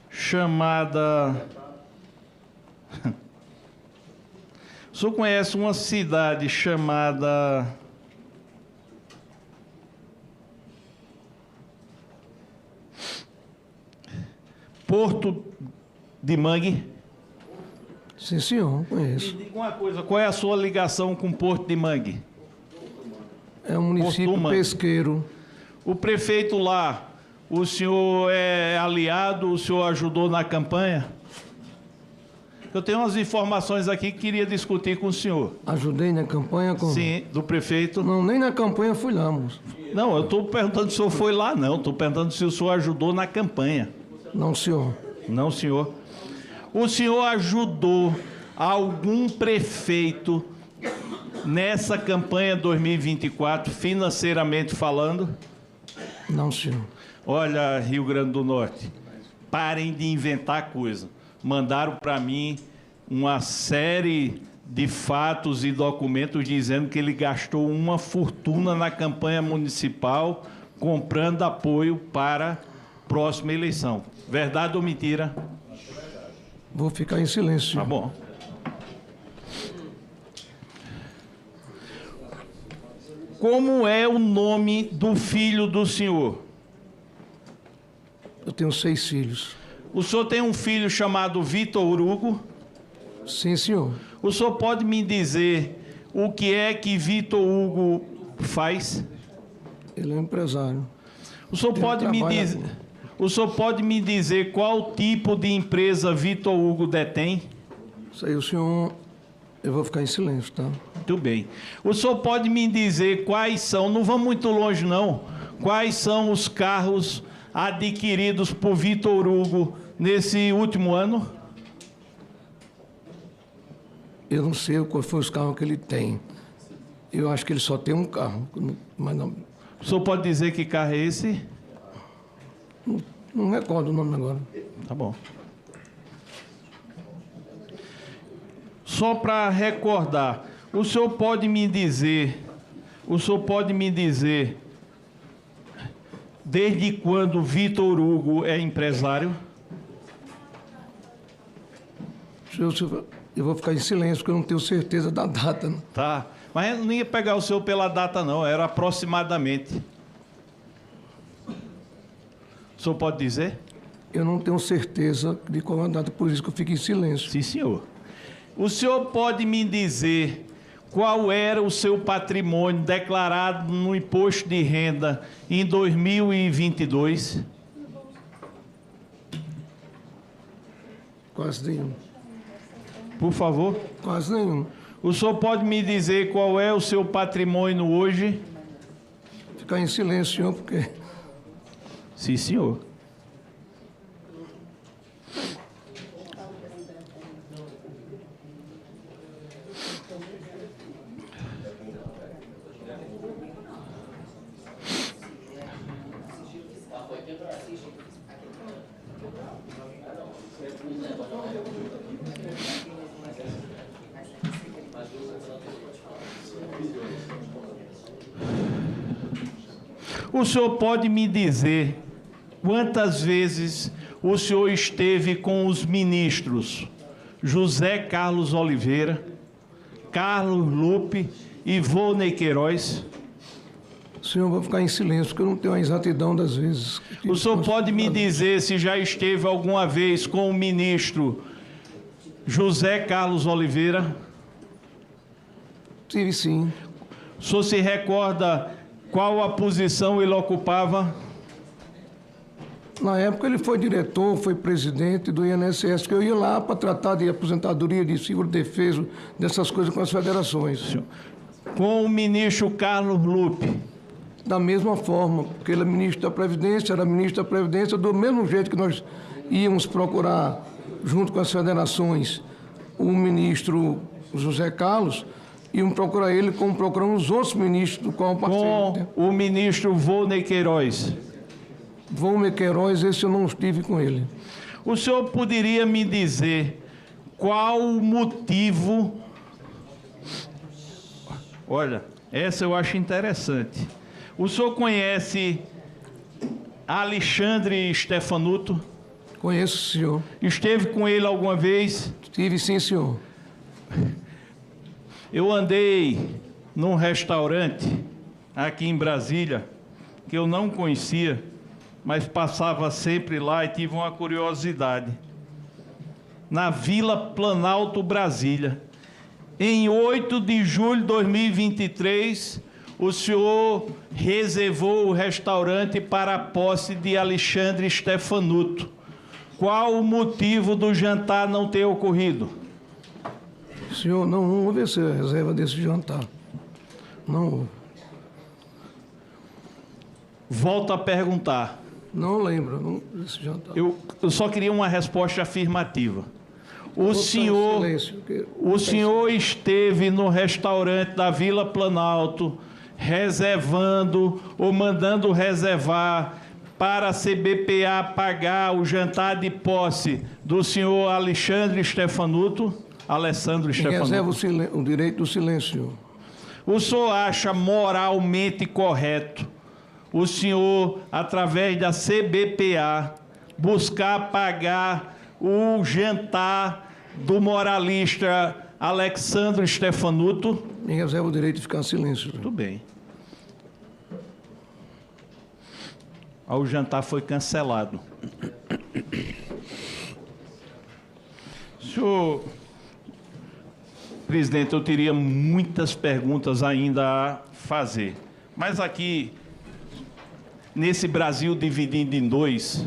chamada... O senhor conhece uma cidade chamada... Porto de Mangue? Sim, senhor, conheço. Me diga uma coisa, qual é a sua ligação com Porto de Mangue? É um município pesqueiro. O prefeito lá, o senhor é aliado, o senhor ajudou na campanha? Eu tenho umas informações aqui que queria discutir com o senhor. Ajudei na campanha? Sim, do prefeito. Não, nem na campanha fui lá, moço. Não, eu estou perguntando se o senhor foi lá, não. Estou perguntando se o senhor ajudou na campanha. Não, senhor. Não, senhor. O senhor ajudou algum prefeito nessa campanha 2024, financeiramente falando? Não, senhor. Olha, Rio Grande do Norte, parem de inventar coisa. Mandaram para mim uma série de fatos e documentos dizendo que ele gastou uma fortuna na campanha municipal comprando apoio para a próxima eleição. Verdade ou mentira? Vou ficar em silêncio. Tá bom. Como é o nome do filho do senhor? Eu tenho 6 filhos. O senhor tem um filho chamado Vitor Hugo? Sim, senhor. O senhor pode me dizer o que é que Vitor Hugo faz? Ele é um empresário. O senhor pode me dizer... O senhor pode me dizer qual tipo de empresa Vitor Hugo detém? Isso aí, o senhor... Eu vou ficar em silêncio, tá? Muito bem. O senhor pode me dizer quais são, não vamos muito longe não, quais são os carros adquiridos por Vitor Hugo nesse último ano? Eu não sei qual foi os carros que ele tem. Eu acho que ele só tem um carro, mas não... O senhor pode dizer que carro é esse? Não recordo o nome agora. Tá bom. Só para recordar, o senhor pode me dizer desde quando Vitor Hugo é empresário? Eu vou ficar em silêncio, porque eu não tenho certeza da data. Né? Tá, mas eu não ia pegar o senhor pela data não, era aproximadamente. O senhor pode dizer? Eu não tenho certeza de qual é a data, por isso que eu fico em silêncio. Sim, senhor. O senhor pode me dizer qual era o seu patrimônio declarado no imposto de renda em 2022? Quase nenhum. Por favor? Quase nenhum. O senhor pode me dizer qual é o seu patrimônio hoje? Ficar em silêncio, senhor, porque... Sim, senhor. O senhor pode me dizer quantas vezes o senhor esteve com os ministros José Carlos Oliveira, Carlos Lupe e Volney Queiroz? Senhor, eu vou ficar em silêncio, porque eu não tenho a exatidão das vezes. O senhor pode me dizer se já esteve alguma vez com o ministro José Carlos Oliveira? Tive sim. O senhor se recorda qual a posição ele ocupava? Na época ele foi diretor, foi presidente do INSS, que eu ia lá para tratar de aposentadoria, de seguro-defeso, dessas coisas com as federações. Com o ministro Carlos Lupe? Da mesma forma, porque ele é ministro da Previdência, era ministro da Previdência, do mesmo jeito que nós íamos procurar, junto com as federações, o ministro José Carlos, íamos procurar ele como procuramos os outros ministros do qual participamos. Com o ministro Volney Queiroz? Volney Queiroz, esse eu não estive com ele. O senhor poderia me dizer qual o motivo... Olha, essa eu acho interessante. O senhor conhece Alexandre Stefanuto? Conheço, senhor. Esteve com ele alguma vez? Estive, sim, senhor. Eu andei num restaurante aqui em Brasília, que eu não conhecia, mas passava sempre lá e tive uma curiosidade. Na Vila Planalto, Brasília. Em 8 de julho de 2023, o senhor reservou o restaurante para a posse de Alexandre Stefanuto. Qual o motivo do jantar não ter ocorrido? Senhor, não houve essa reserva desse jantar. Não houve. Volto a perguntar. Não lembro desse jantar. Eu só queria uma resposta afirmativa. O senhor esteve no restaurante da Vila Planalto reservando ou mandando reservar para a CBPA pagar o jantar de posse do senhor Alexandre Stefanuto? Alessandro Stefanuto. Reserva o direito do silêncio. O senhor acha moralmente correto o senhor, através da CBPA, buscar pagar o jantar do moralista Alexandre Stefanuto? Me reserva o direito de ficar em silêncio. Tudo bem. O jantar foi cancelado. Senhor presidente, eu teria muitas perguntas ainda a fazer. Mas aqui, nesse Brasil dividido em dois,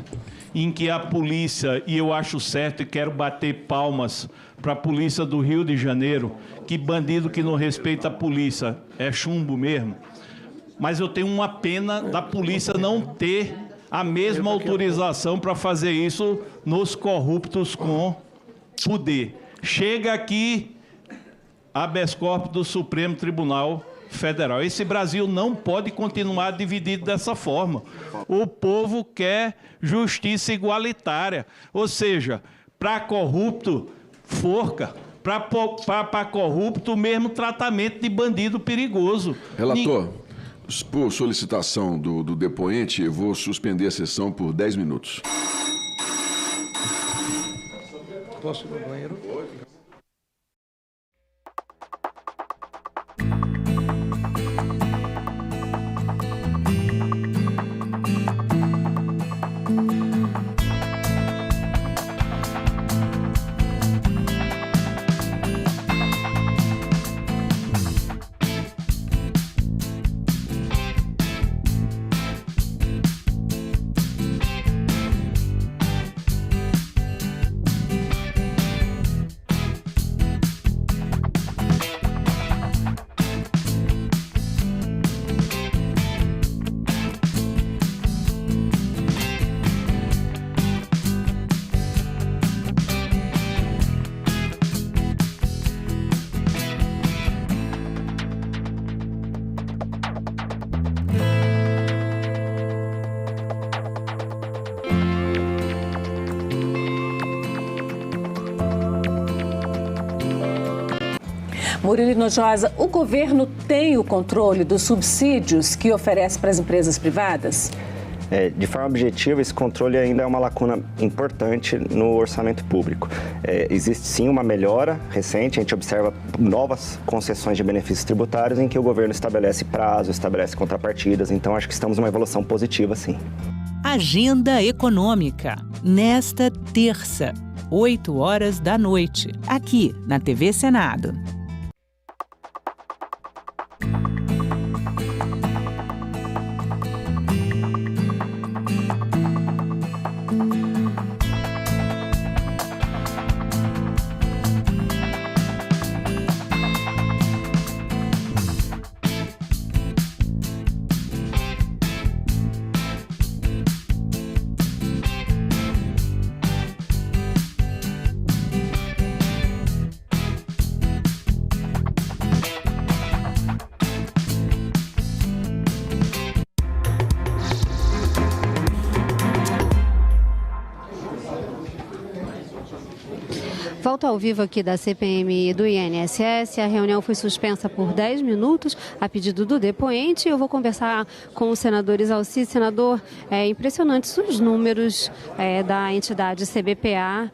em que a polícia, e eu acho certo e quero bater palmas para a polícia do Rio de Janeiro, que bandido que não respeita a polícia é chumbo mesmo, mas eu tenho uma pena da polícia não ter a mesma autorização para fazer isso nos corruptos com poder. Chega aqui habeas corpus do Supremo Tribunal Federal. Esse Brasil não pode continuar dividido dessa forma. O povo quer justiça igualitária. Ou seja, para corrupto, forca. Para corrupto, o mesmo tratamento de bandido perigoso. Relator, por solicitação do depoente, eu vou suspender a sessão por 10 minutos. Posso ir no banheiro? Murilo Hinojosa, o governo tem o controle dos subsídios que oferece para as empresas privadas? De forma objetiva, esse controle ainda é uma lacuna importante no orçamento público. Existe sim uma melhora recente, a gente observa novas concessões de benefícios tributários em que o governo estabelece prazo, estabelece contrapartidas, então acho que estamos numa evolução positiva, sim. Agenda Econômica, nesta terça, 20h, aqui na TV Senado. Volta ao vivo aqui da CPMI do INSS. A reunião foi suspensa por 10 minutos a pedido do depoente. Eu vou conversar com o senador Isalci. Senador, é impressionante os números da entidade CBPA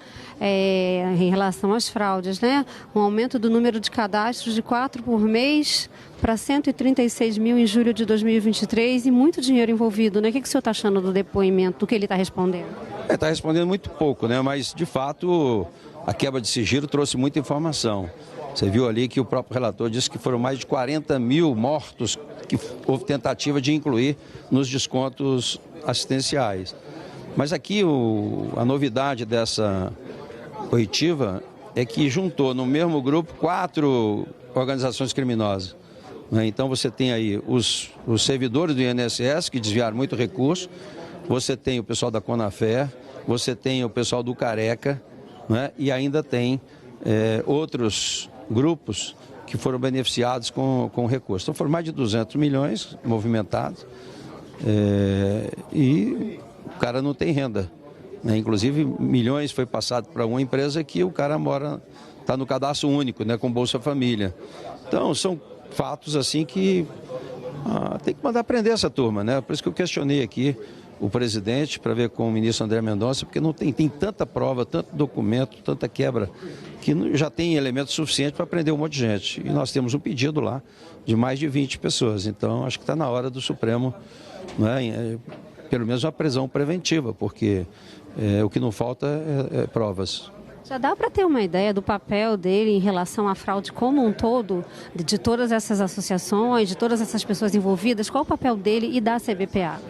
em relação às fraudes, né? Um aumento do número de cadastros de 4 por mês para 136 mil em julho de 2023 e muito dinheiro envolvido, né? O que o senhor está achando do depoimento, do que ele está respondendo? Está respondendo muito pouco, né? Mas, de fato, a quebra de sigilo trouxe muita informação. Você viu ali que o próprio relator disse que foram mais de 40 mil mortos que houve tentativa de incluir nos descontos assistenciais. Mas aqui a novidade dessa oitiva é que juntou no mesmo grupo 4 organizações criminosas. Então você tem aí os servidores do INSS que desviaram muito recurso, você tem o pessoal da Conafer, você tem o pessoal do Careca, né? E ainda tem outros grupos que foram beneficiados com recurso. Então foram mais de 200 milhões movimentados e o cara não tem renda. Né? Inclusive milhões foi passado para uma empresa que o cara está no cadastro único, né? Com Bolsa Família. Então são fatos assim que tem que mandar prender essa turma, né? Por isso que eu questionei aqui o presidente para ver com o ministro André Mendonça, porque não tem tanta prova, tanto documento, tanta quebra, que já tem elementos suficientes para prender um monte de gente. E nós temos um pedido lá de mais de 20 pessoas. Então acho que está na hora do Supremo, né? Pelo menos uma prisão preventiva, porque o que não falta é provas. Já dá para ter uma ideia do papel dele em relação à fraude como um todo, de todas essas associações, de todas essas pessoas envolvidas? Qual o papel dele e da CBPA?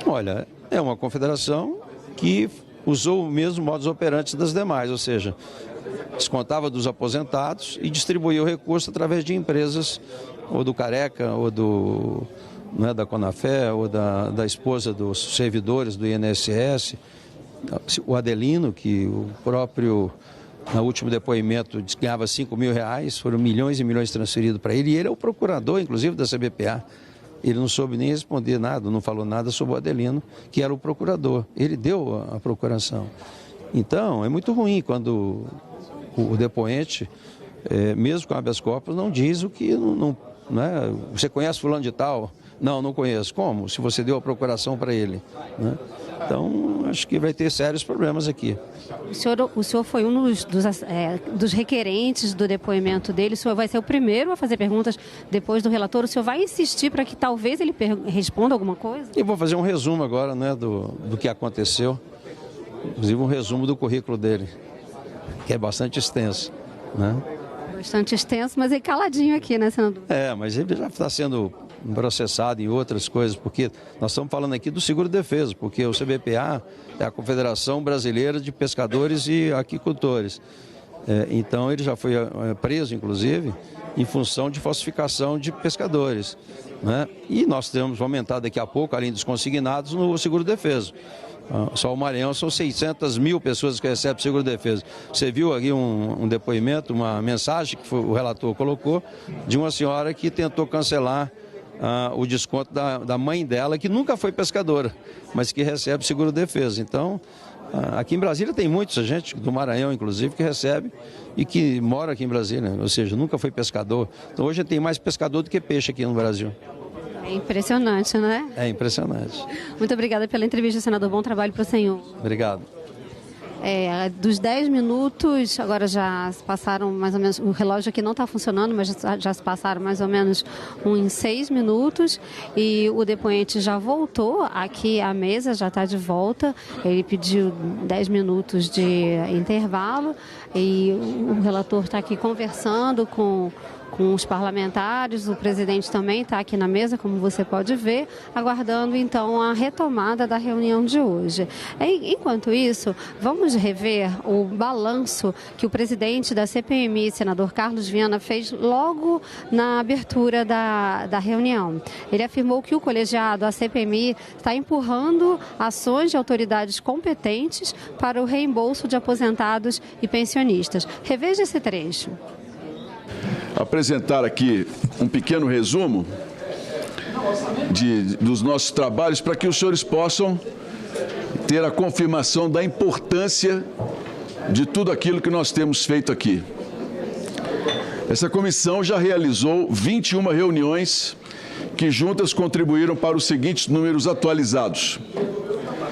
Olha, é uma confederação que usou o mesmo modus operandi das demais, ou seja, descontava dos aposentados e distribuía o recurso através de empresas, ou do Careca, ou da Conafer, ou da esposa dos servidores do INSS, o Adelino, que o próprio, no último depoimento, ganhava R$5.000, foram milhões e milhões transferidos para ele, e ele é o procurador, inclusive, da CBPA. Ele não soube nem responder nada, não falou nada sobre o Adelino, que era o procurador. Ele deu a procuração. Então, é muito ruim quando o depoente, mesmo com habeas corpus, não diz o que não é. Você conhece fulano de tal? Não conheço. Como? Se você deu a procuração para ele, né? Então, acho que vai ter sérios problemas aqui. O senhor foi um dos requerentes do depoimento dele. O senhor vai ser o primeiro a fazer perguntas depois do relator. O senhor vai insistir para que talvez ele responda alguma coisa? Eu vou fazer um resumo agora, né, do que aconteceu. Inclusive um resumo do currículo dele, que é bastante extenso, né? Bastante extenso, mas é caladinho aqui, né, senador? Mas ele já está sendo processado em outras coisas, porque nós estamos falando aqui do seguro-defeso, porque o CBPA é a Confederação Brasileira de Pescadores e Aquicultores. Então ele já foi preso, inclusive, em função de falsificação de pescadores, né? E nós vamos aumentar daqui a pouco, além dos consignados, no seguro-defeso. Só o Maranhão são 600 mil pessoas que recebem seguro-defesa. Você viu aqui um depoimento, uma mensagem que o relator colocou, de uma senhora que tentou cancelar o desconto da mãe dela, que nunca foi pescadora, mas que recebe seguro-defesa. Então, aqui em Brasília tem muita gente, do Maranhão inclusive, que recebe e que mora aqui em Brasília, ou seja, nunca foi pescador. Então hoje tem mais pescador do que peixe aqui no Brasil. É impressionante, né? É impressionante. Muito obrigada pela entrevista, senador. Bom trabalho para o senhor. Obrigado. Dos 10 minutos, agora já se passaram mais ou menos, o relógio aqui não está funcionando, mas já se passaram mais ou menos uns 6 minutos e o depoente já voltou aqui à mesa, já está de volta. Ele pediu 10 minutos de intervalo e o relator está aqui conversando com os parlamentares, o presidente também está aqui na mesa, como você pode ver, aguardando então a retomada da reunião de hoje. Enquanto isso, vamos rever o balanço que o presidente da CPMI, senador Carlos Viana, fez logo na abertura da reunião. Ele afirmou que o colegiado, a CPMI, está empurrando ações de autoridades competentes para o reembolso de aposentados e pensionistas. Reveja esse trecho. Apresentar aqui um pequeno resumo dos nossos trabalhos para que os senhores possam ter a confirmação da importância de tudo aquilo que nós temos feito aqui. Essa comissão já realizou 21 reuniões que juntas contribuíram para os seguintes números atualizados: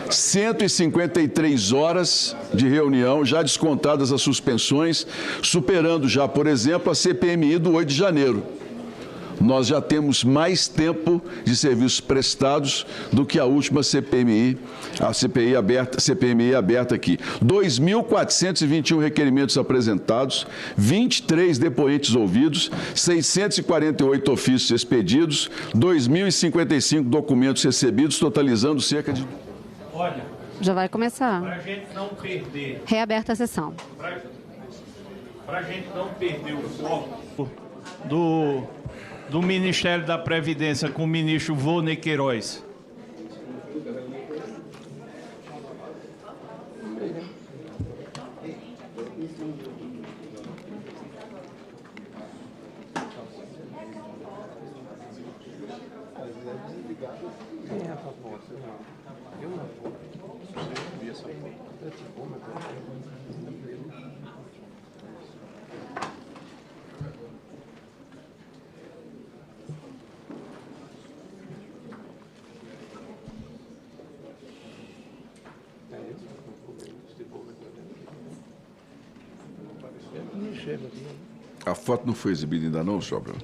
153 horas de reunião, já descontadas as suspensões, superando já, por exemplo, a CPMI do 8 de janeiro. Nós já temos mais tempo de serviços prestados do que a última CPMI, a CPMI aberta aqui. 2.421 requerimentos apresentados, 23 depoentes ouvidos, 648 ofícios expedidos, 2.055 documentos recebidos, totalizando cerca de... Olha, já vai começar. Para a gente não perder... Reaberta a sessão. Para a gente não perder o foco do Ministério da Previdência com o ministro Volney Queiroz. A foto não foi exibida ainda não, Sobra?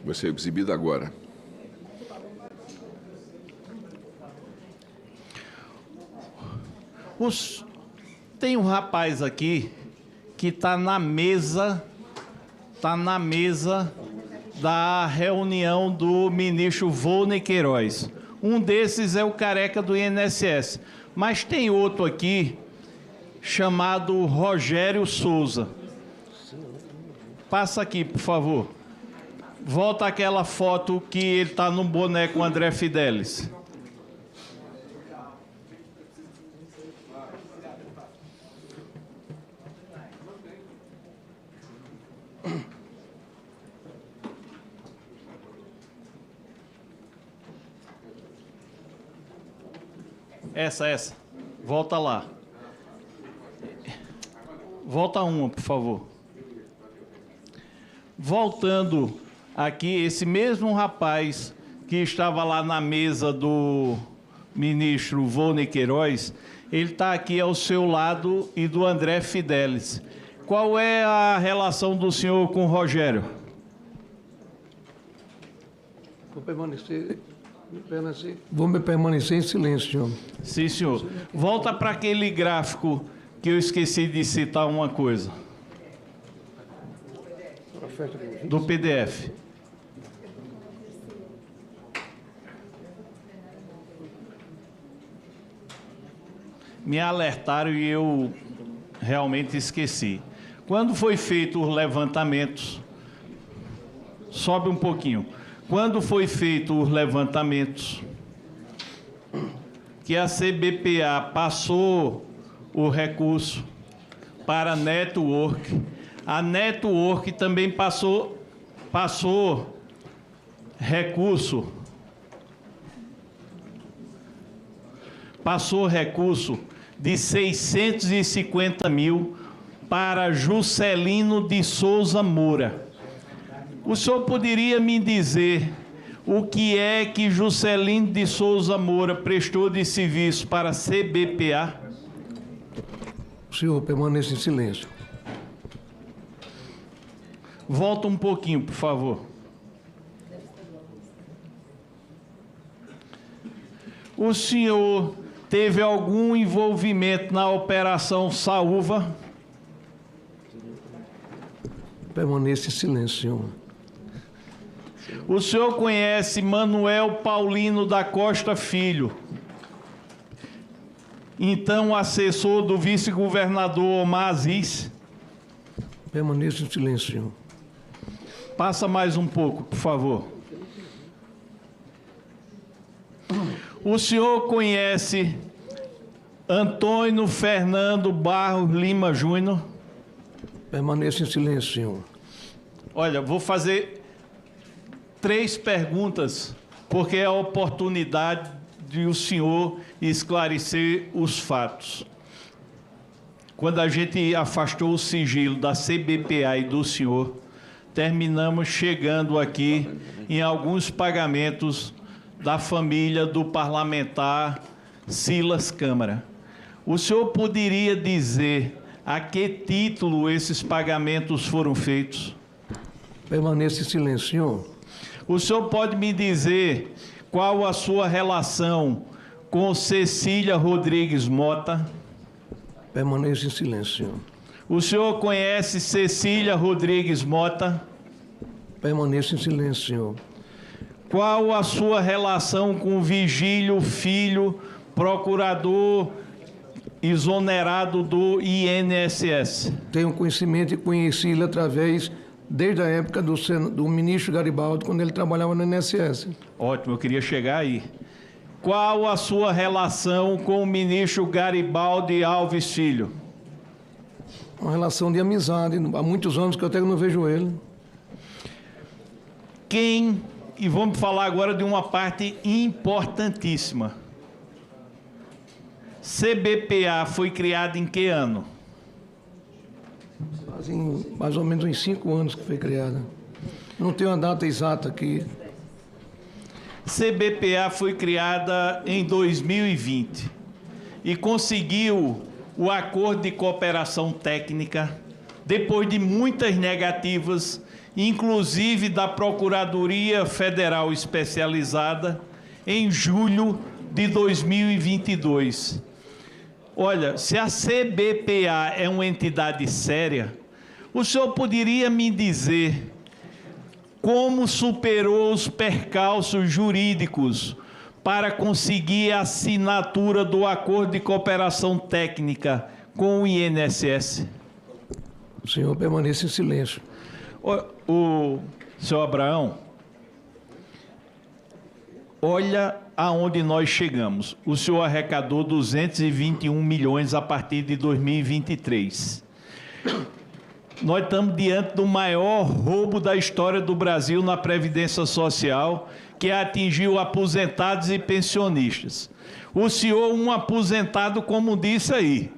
Vai ser exibida agora. Tem um rapaz aqui que está na mesa da reunião do ministro Volney Queiroz. Um desses é o careca do INSS. Mas tem outro aqui chamado Rogério Souza. Passa aqui, por favor. Volta aquela foto que ele está no boné com o André Fidelis. Essa. Volta lá. Volta uma, por favor. Voltando aqui, esse mesmo rapaz que estava lá na mesa do ministro Volney Queiroz, ele está aqui ao seu lado e do André Fidelis. Qual é a relação do senhor com o Rogério? Vou permanecer em silêncio, senhor. Sim, senhor. Volta para aquele gráfico que eu esqueci de citar uma coisa. Do PDF. Me alertaram e eu realmente esqueci. Quando foi feito os levantamentos, sobe um pouquinho. Quando foi feito os levantamentos, que a CBPA passou o recurso para a Network, a Network também passou recurso de 650 mil para Juscelino de Souza Moura. O senhor poderia me dizer o que é que Juscelino de Souza Moura prestou de serviço para a CBPA? O senhor permaneça em silêncio. Volta um pouquinho, por favor. O senhor teve algum envolvimento na Operação Saúva? Permaneça em silêncio, senhor. O senhor conhece Manuel Paulino da Costa Filho, então assessor do vice-governador Omar Aziz? Permaneça em silêncio, senhor. Passa mais um pouco, por favor. O senhor conhece Antônio Fernando Barros Lima Júnior? Permaneça em silêncio, senhor. Olha, vou fazer 3 perguntas, porque é a oportunidade de o senhor esclarecer os fatos. quando a gente afastou o sigilo da CBPA e do senhor, terminamos chegando aqui em alguns pagamentos da família do parlamentar Silas Câmara. O senhor poderia dizer a que título esses pagamentos foram feitos? Permaneça em silêncio, senhor. O senhor pode me dizer qual a sua relação com Cecília Rodrigues Mota? Permaneça em silêncio, senhor. O senhor conhece Cecília Rodrigues Mota? Permaneça em silêncio, senhor. Qual a sua relação com Vigílio Filho, procurador exonerado do INSS? Tenho conhecimento e conheci ele através, desde a época do ministro Garibaldi, quando ele trabalhava no INSS. Ótimo, eu queria chegar aí. Qual a sua relação com o ministro Garibaldi Alves Filho? Uma relação de amizade. Há muitos anos que eu até não vejo ele. E vamos falar agora de uma parte importantíssima. CBPA foi criada em que ano? Fazem mais ou menos uns 5 anos que foi criada. Não tenho a data exata aqui. CBPA foi criada em 2020 e conseguiu o acordo de cooperação técnica depois de muitas negativas, inclusive da Procuradoria Federal Especializada, em julho de 2022. Olha, se a CBPA é uma entidade séria, o senhor poderia me dizer como superou os percalços jurídicos para conseguir a assinatura do acordo de cooperação técnica com o INSS? O senhor permaneça em silêncio. O senhor Abraão, olha aonde nós chegamos. O senhor arrecadou 221 milhões a partir de 2023. Nós estamos diante do maior roubo da história do Brasil na Previdência Social, que atingiu aposentados e pensionistas. O senhor, um aposentado, como disse aí,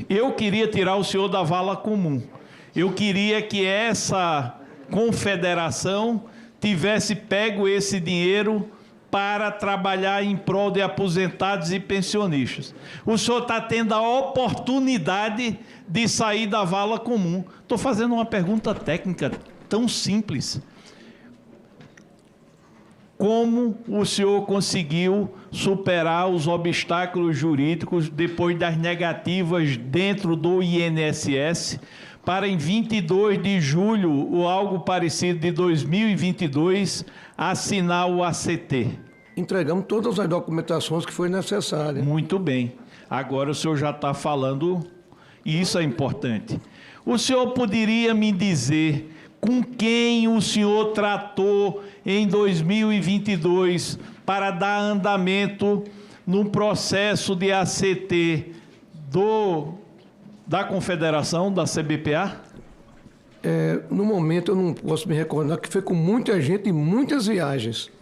eu queria tirar o senhor da vala comum. Eu queria que essa confederação tivesse pego esse dinheiro para trabalhar em prol de aposentados e pensionistas. O senhor está tendo a oportunidade de sair da vala comum. Estou fazendo uma pergunta técnica tão simples. Como o senhor conseguiu superar os obstáculos jurídicos depois das negativas dentro do INSS para, em 22 de julho, ou algo parecido de 2022, assinar o ACT? Entregamos todas as documentações que foi necessária. Muito bem. Agora o senhor já está falando, e isso é importante. O senhor poderia me dizer com quem o senhor tratou em 2022 para dar andamento no processo de ACT da Confederação, da CBPA? No momento eu não posso me recordar, que foi com muita gente e muitas viagens.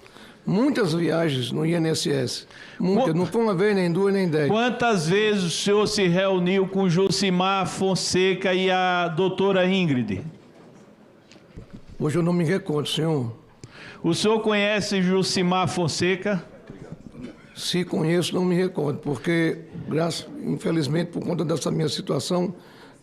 Muitas viagens no INSS. Muitas, não foi uma vez, nem 2, nem 10. Quantas vezes o senhor se reuniu com Jucimar Fonseca e a doutora Ingrid? Hoje eu não me recordo, senhor. O senhor conhece Jucimar Fonseca? Se conheço, não me recordo, porque, infelizmente, por conta dessa minha situação,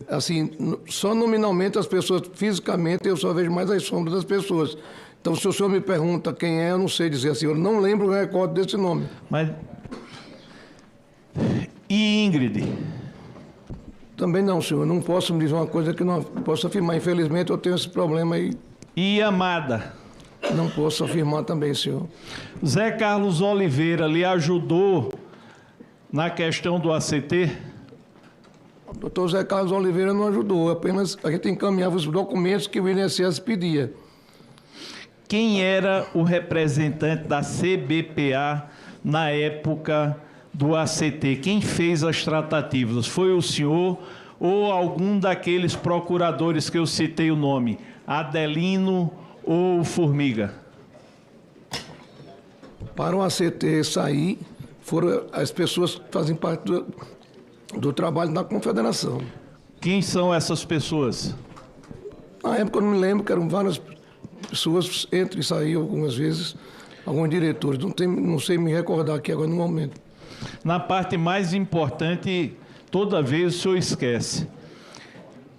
assim, só nominalmente as pessoas, fisicamente, eu só vejo mais as sombras das pessoas. Então, se o senhor me pergunta quem é, eu não sei dizer assim, eu não lembro o recordo desse nome. Mas... E Ingrid? Também não, senhor. Eu não posso me dizer uma coisa que não posso afirmar. Infelizmente, eu tenho esse problema aí. E Amada? Não posso afirmar também, senhor. Zé Carlos Oliveira lhe ajudou na questão do ACT? O doutor Zé Carlos Oliveira não ajudou. Apenas a gente encaminhava os documentos que o INSS pedia. Quem era o representante da CBPA na época do ACT? Quem fez as tratativas? Foi o senhor ou algum daqueles procuradores que eu citei o nome? Adelino ou Formiga? Para o ACT sair, foram as pessoas que fazem parte do trabalho da Confederação. Quem são essas pessoas? Na época eu não me lembro, que eram várias pessoas, entram e saíam algumas vezes, alguns diretores. Não sei me recordar aqui agora no momento. Na parte mais importante, toda vez o senhor esquece.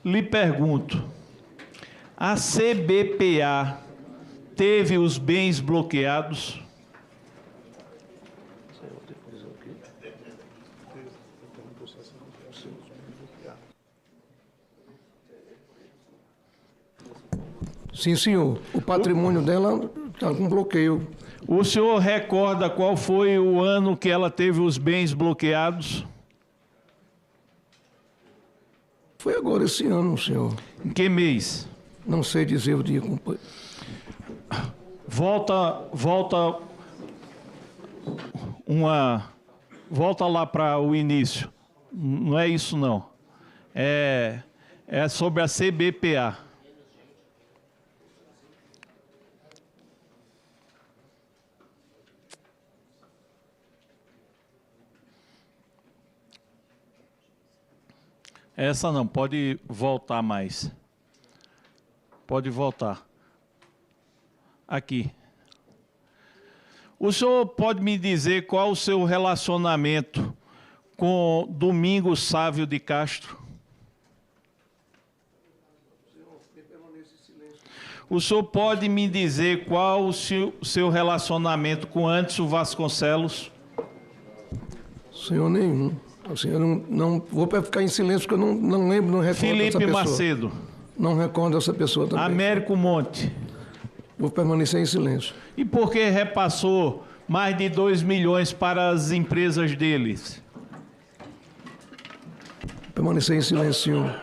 Lhe pergunto, a CBPA teve os bens bloqueados? Sim, senhor. O patrimônio dela está com bloqueio. O senhor recorda qual foi o ano que ela teve os bens bloqueados? Foi agora esse ano, senhor. Em que mês? Não sei dizer o dia, companheiro. Volta lá para o início. Não é isso, não. É sobre a CBPA. Essa não, pode voltar mais. Pode voltar. Aqui. O senhor pode me dizer qual o seu relacionamento com Domingos Sávio de Castro? O senhor pode me dizer qual o seu relacionamento com Anderson Vasconcelos? Senhor, nenhum. Assim, eu não vou ficar em silêncio, porque eu não lembro, não recordo Felipe dessa pessoa. Macedo. Não recordo essa pessoa também. Américo Monte. Vou permanecer em silêncio. E por que repassou mais de 2 milhões para as empresas deles? Permanecer em silêncio, senhor.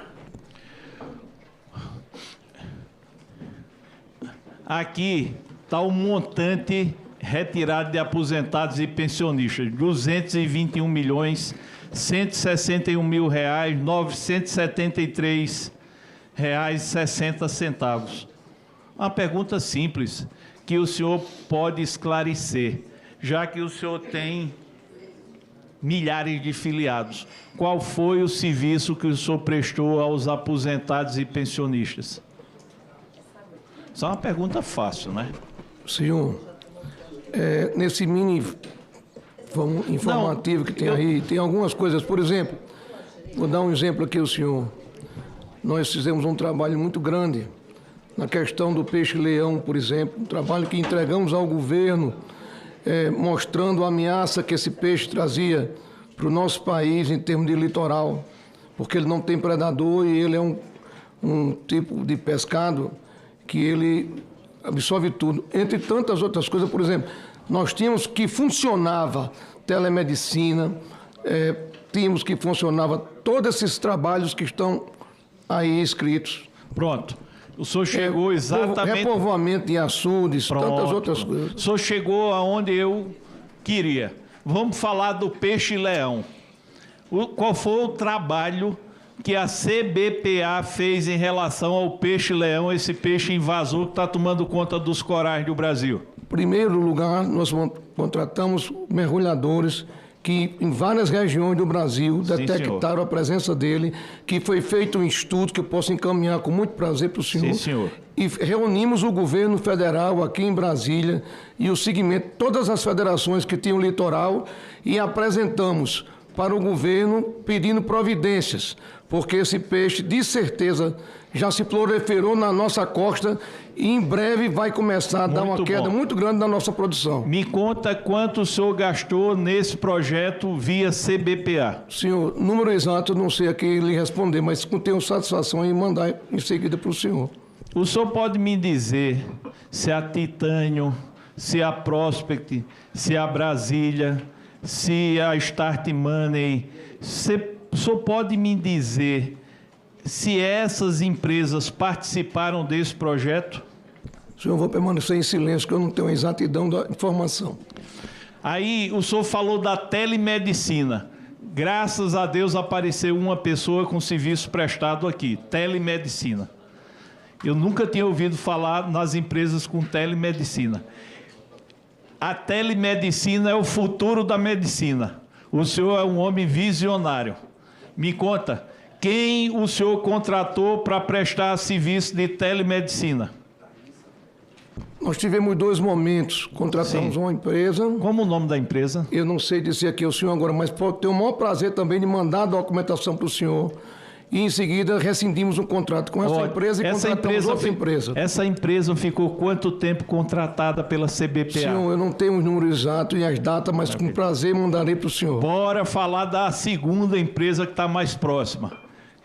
Aqui está o montante retirado de aposentados e pensionistas, 221 milhões 161 mil reais, 973 reais 60 centavos. Uma pergunta simples que o senhor pode esclarecer, já que o senhor tem milhares de filiados. Qual foi o serviço que o senhor prestou aos aposentados e pensionistas? Isso é uma pergunta fácil, né? Senhor, nesse mini informativo que tem aí, tem algumas coisas. Por exemplo, vou dar um exemplo aqui ao senhor. Nós fizemos um trabalho muito grande na questão do peixe-leão, por exemplo, um trabalho que entregamos ao governo, mostrando a ameaça que esse peixe trazia para o nosso país em termos de litoral, porque ele não tem predador e ele é um tipo de pescado que ele absorve tudo. Entre tantas outras coisas, por exemplo, nós tínhamos que funcionava telemedicina, tínhamos que funcionava todos esses trabalhos que estão aí escritos. Pronto. O senhor chegou exatamente... Repovoamento de açudes, tantas outras coisas. O senhor chegou aonde eu queria. Vamos falar do peixe-leão. Qual foi o trabalho que a CBPA fez em relação ao peixe-leão, esse peixe invasor que está tomando conta dos corais do Brasil? Em primeiro lugar, nós contratamos mergulhadores que em várias regiões do Brasil detectaram a presença dele, que foi feito um estudo que eu posso encaminhar com muito prazer para o senhor. Sim, senhor. E reunimos o governo federal aqui em Brasília e o segmento, todas as federações que tinham litoral, e apresentamos para o governo pedindo providências, porque esse peixe, de certeza, já se proliferou na nossa costa e em breve vai começar a dar uma queda muito grande na nossa produção. Me conta quanto o senhor gastou nesse projeto via CBPA. Senhor, número exato, não sei aqui lhe responder, mas tenho satisfação em mandar em seguida para o senhor. O senhor pode me dizer se a Titânio, se a Prospect, se a Brasília, se a Start Money, o senhor pode me dizer se essas empresas participaram desse projeto? Senhor, eu vou permanecer em silêncio, que eu não tenho a exatidão da informação. Aí o senhor falou da telemedicina. Graças a Deus apareceu uma pessoa com serviço prestado aqui, telemedicina. Eu nunca tinha ouvido falar nas empresas com telemedicina. A telemedicina é o futuro da medicina. O senhor é um homem visionário. Me conta, quem o senhor contratou para prestar serviço de telemedicina? Nós tivemos 2 momentos. Contratamos uma empresa. Como o nome da empresa? Eu não sei dizer aqui ao senhor agora, mas pode ter o maior prazer também de mandar a documentação para o senhor. E em seguida rescindimos um contrato com essa empresa e contratamos outra empresa. Essa empresa ficou quanto tempo contratada pela CBPA? Senhor, eu não tenho os números exatos e as datas, mas com prazer mandarei para o senhor. Bora falar da segunda empresa que está mais próxima.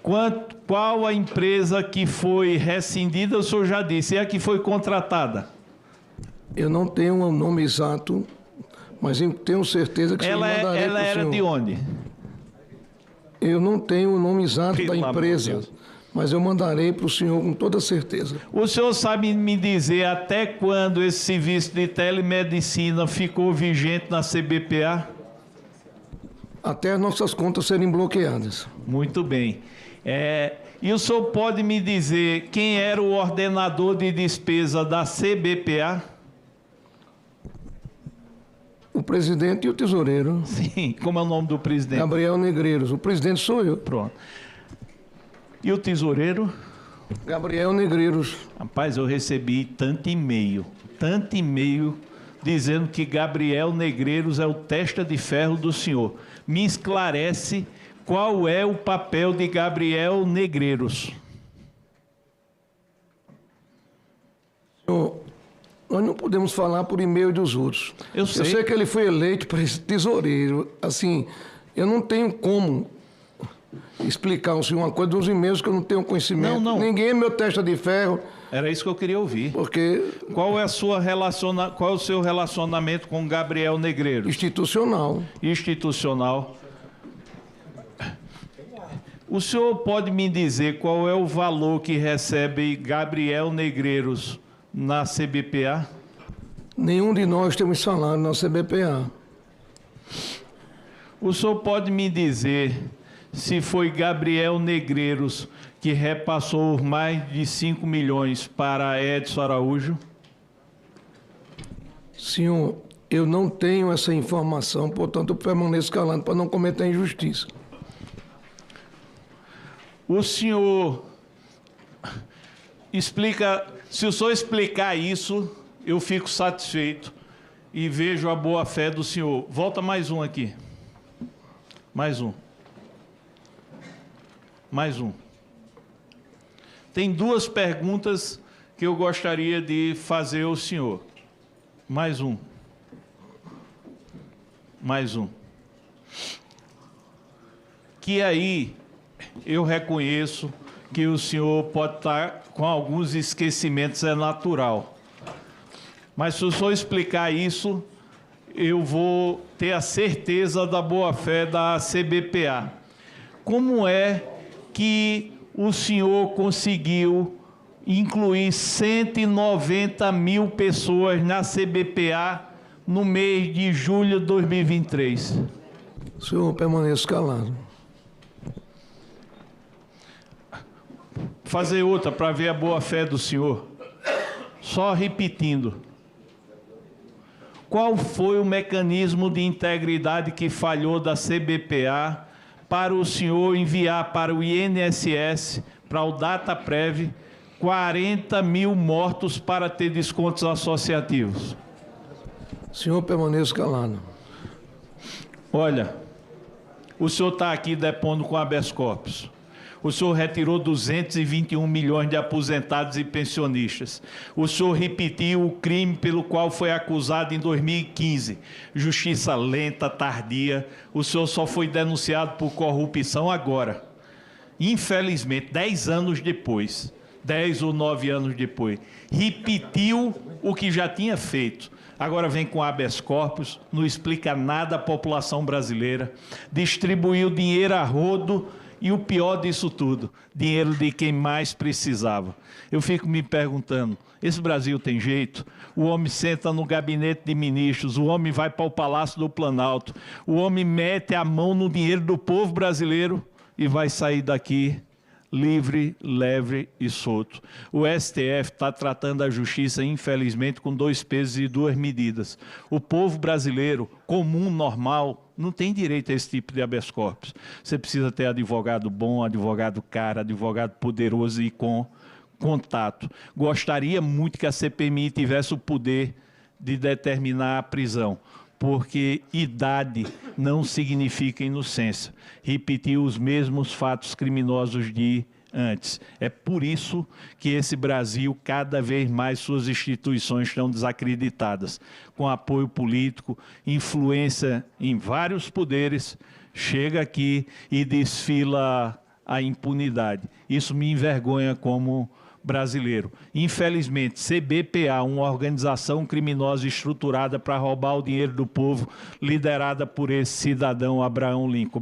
Qual a empresa que foi rescindida, o senhor já disse, é a que foi contratada? Eu não tenho o nome exato, mas eu tenho certeza que ela era de onde? Eu não tenho o nome exato da empresa, mas eu mandarei para o senhor com toda certeza. O senhor sabe me dizer até quando esse serviço de telemedicina ficou vigente na CBPA? Até as nossas contas serem bloqueadas. Muito bem. E o senhor pode me dizer quem era o ordenador de despesa da CBPA? O presidente e o tesoureiro. Sim, como é o nome do presidente? Gabriel Negreiros. O presidente sou eu. Pronto. E o tesoureiro? Gabriel Negreiros. Rapaz, eu recebi tanto e-mail dizendo que Gabriel Negreiros é o testa de ferro do senhor. Me esclarece qual é o papel de Gabriel Negreiros. Senhor, nós não podemos falar por e-mail dos outros. Eu sei que ele foi eleito para esse tesoureiro. Assim, eu não tenho como explicar ao senhor uma coisa dos e-mails que eu não tenho conhecimento. Não. Ninguém é meu testa de ferro. Era isso que eu queria ouvir. Porque... Qual é o seu relacionamento com Gabriel Negreiros? Institucional. Institucional. O senhor pode me dizer qual é o valor que recebe Gabriel Negreiros na CBPA? Nenhum de nós temos salário na CBPA. O senhor pode me dizer se foi Gabriel Negreiros que repassou mais de 5 milhões para Edson Araújo? Senhor, eu não tenho essa informação, portanto eu permaneço calando para não cometer injustiça. O senhor explica, se o senhor explicar isso, eu fico satisfeito e vejo a boa-fé do senhor. Volta mais um aqui. Mais um. Mais um. Tem 2 perguntas que eu gostaria de fazer ao senhor. Mais um. Mais um. Que aí eu reconheço que o senhor pode estar com alguns esquecimentos, é natural. Mas se o senhor explicar isso, eu vou ter a certeza da boa-fé da CBPA. Como é que o senhor conseguiu incluir 190 mil pessoas na CBPA no mês de julho de 2023? Senhor, permaneço calado. Fazer outra para ver a boa-fé do senhor. Só repetindo. Qual foi o mecanismo de integridade que falhou da CBPA para o senhor enviar para o INSS, para o Dataprev, 40 mil mortos para ter descontos associativos? Senhor, permaneço calado. Olha, o senhor está aqui depondo com habeas corpus. O senhor retirou 221 milhões de aposentados e pensionistas. O senhor repetiu o crime pelo qual foi acusado em 2015. Justiça lenta, tardia. O senhor só foi denunciado por corrupção agora. Infelizmente, 10 anos depois, 10 ou 9 anos depois, repetiu o que já tinha feito. Agora vem com habeas corpus, não explica nada à população brasileira, distribuiu dinheiro a rodo. E o pior disso tudo, dinheiro de quem mais precisava. Eu fico me perguntando, esse Brasil tem jeito? O homem senta no gabinete de ministros, o homem vai para o Palácio do Planalto, o homem mete a mão no dinheiro do povo brasileiro e vai sair daqui livre, leve e solto. O STF está tratando a justiça, infelizmente, com 2 pesos e 2 medidas. O povo brasileiro, comum, normal, não tem direito a esse tipo de habeas corpus. Você precisa ter advogado bom, advogado caro, advogado poderoso e com contato. Gostaria muito que a CPMI tivesse o poder de determinar a prisão, porque idade não significa inocência. Repetir os mesmos fatos criminosos de antes. É por isso que esse Brasil, cada vez mais suas instituições estão desacreditadas. Com apoio político, influência em vários poderes, chega aqui e desfila a impunidade. Isso me envergonha como brasileiro. Infelizmente, CBPA, uma organização criminosa estruturada para roubar o dinheiro do povo, liderada por esse cidadão Abraham Lincoln.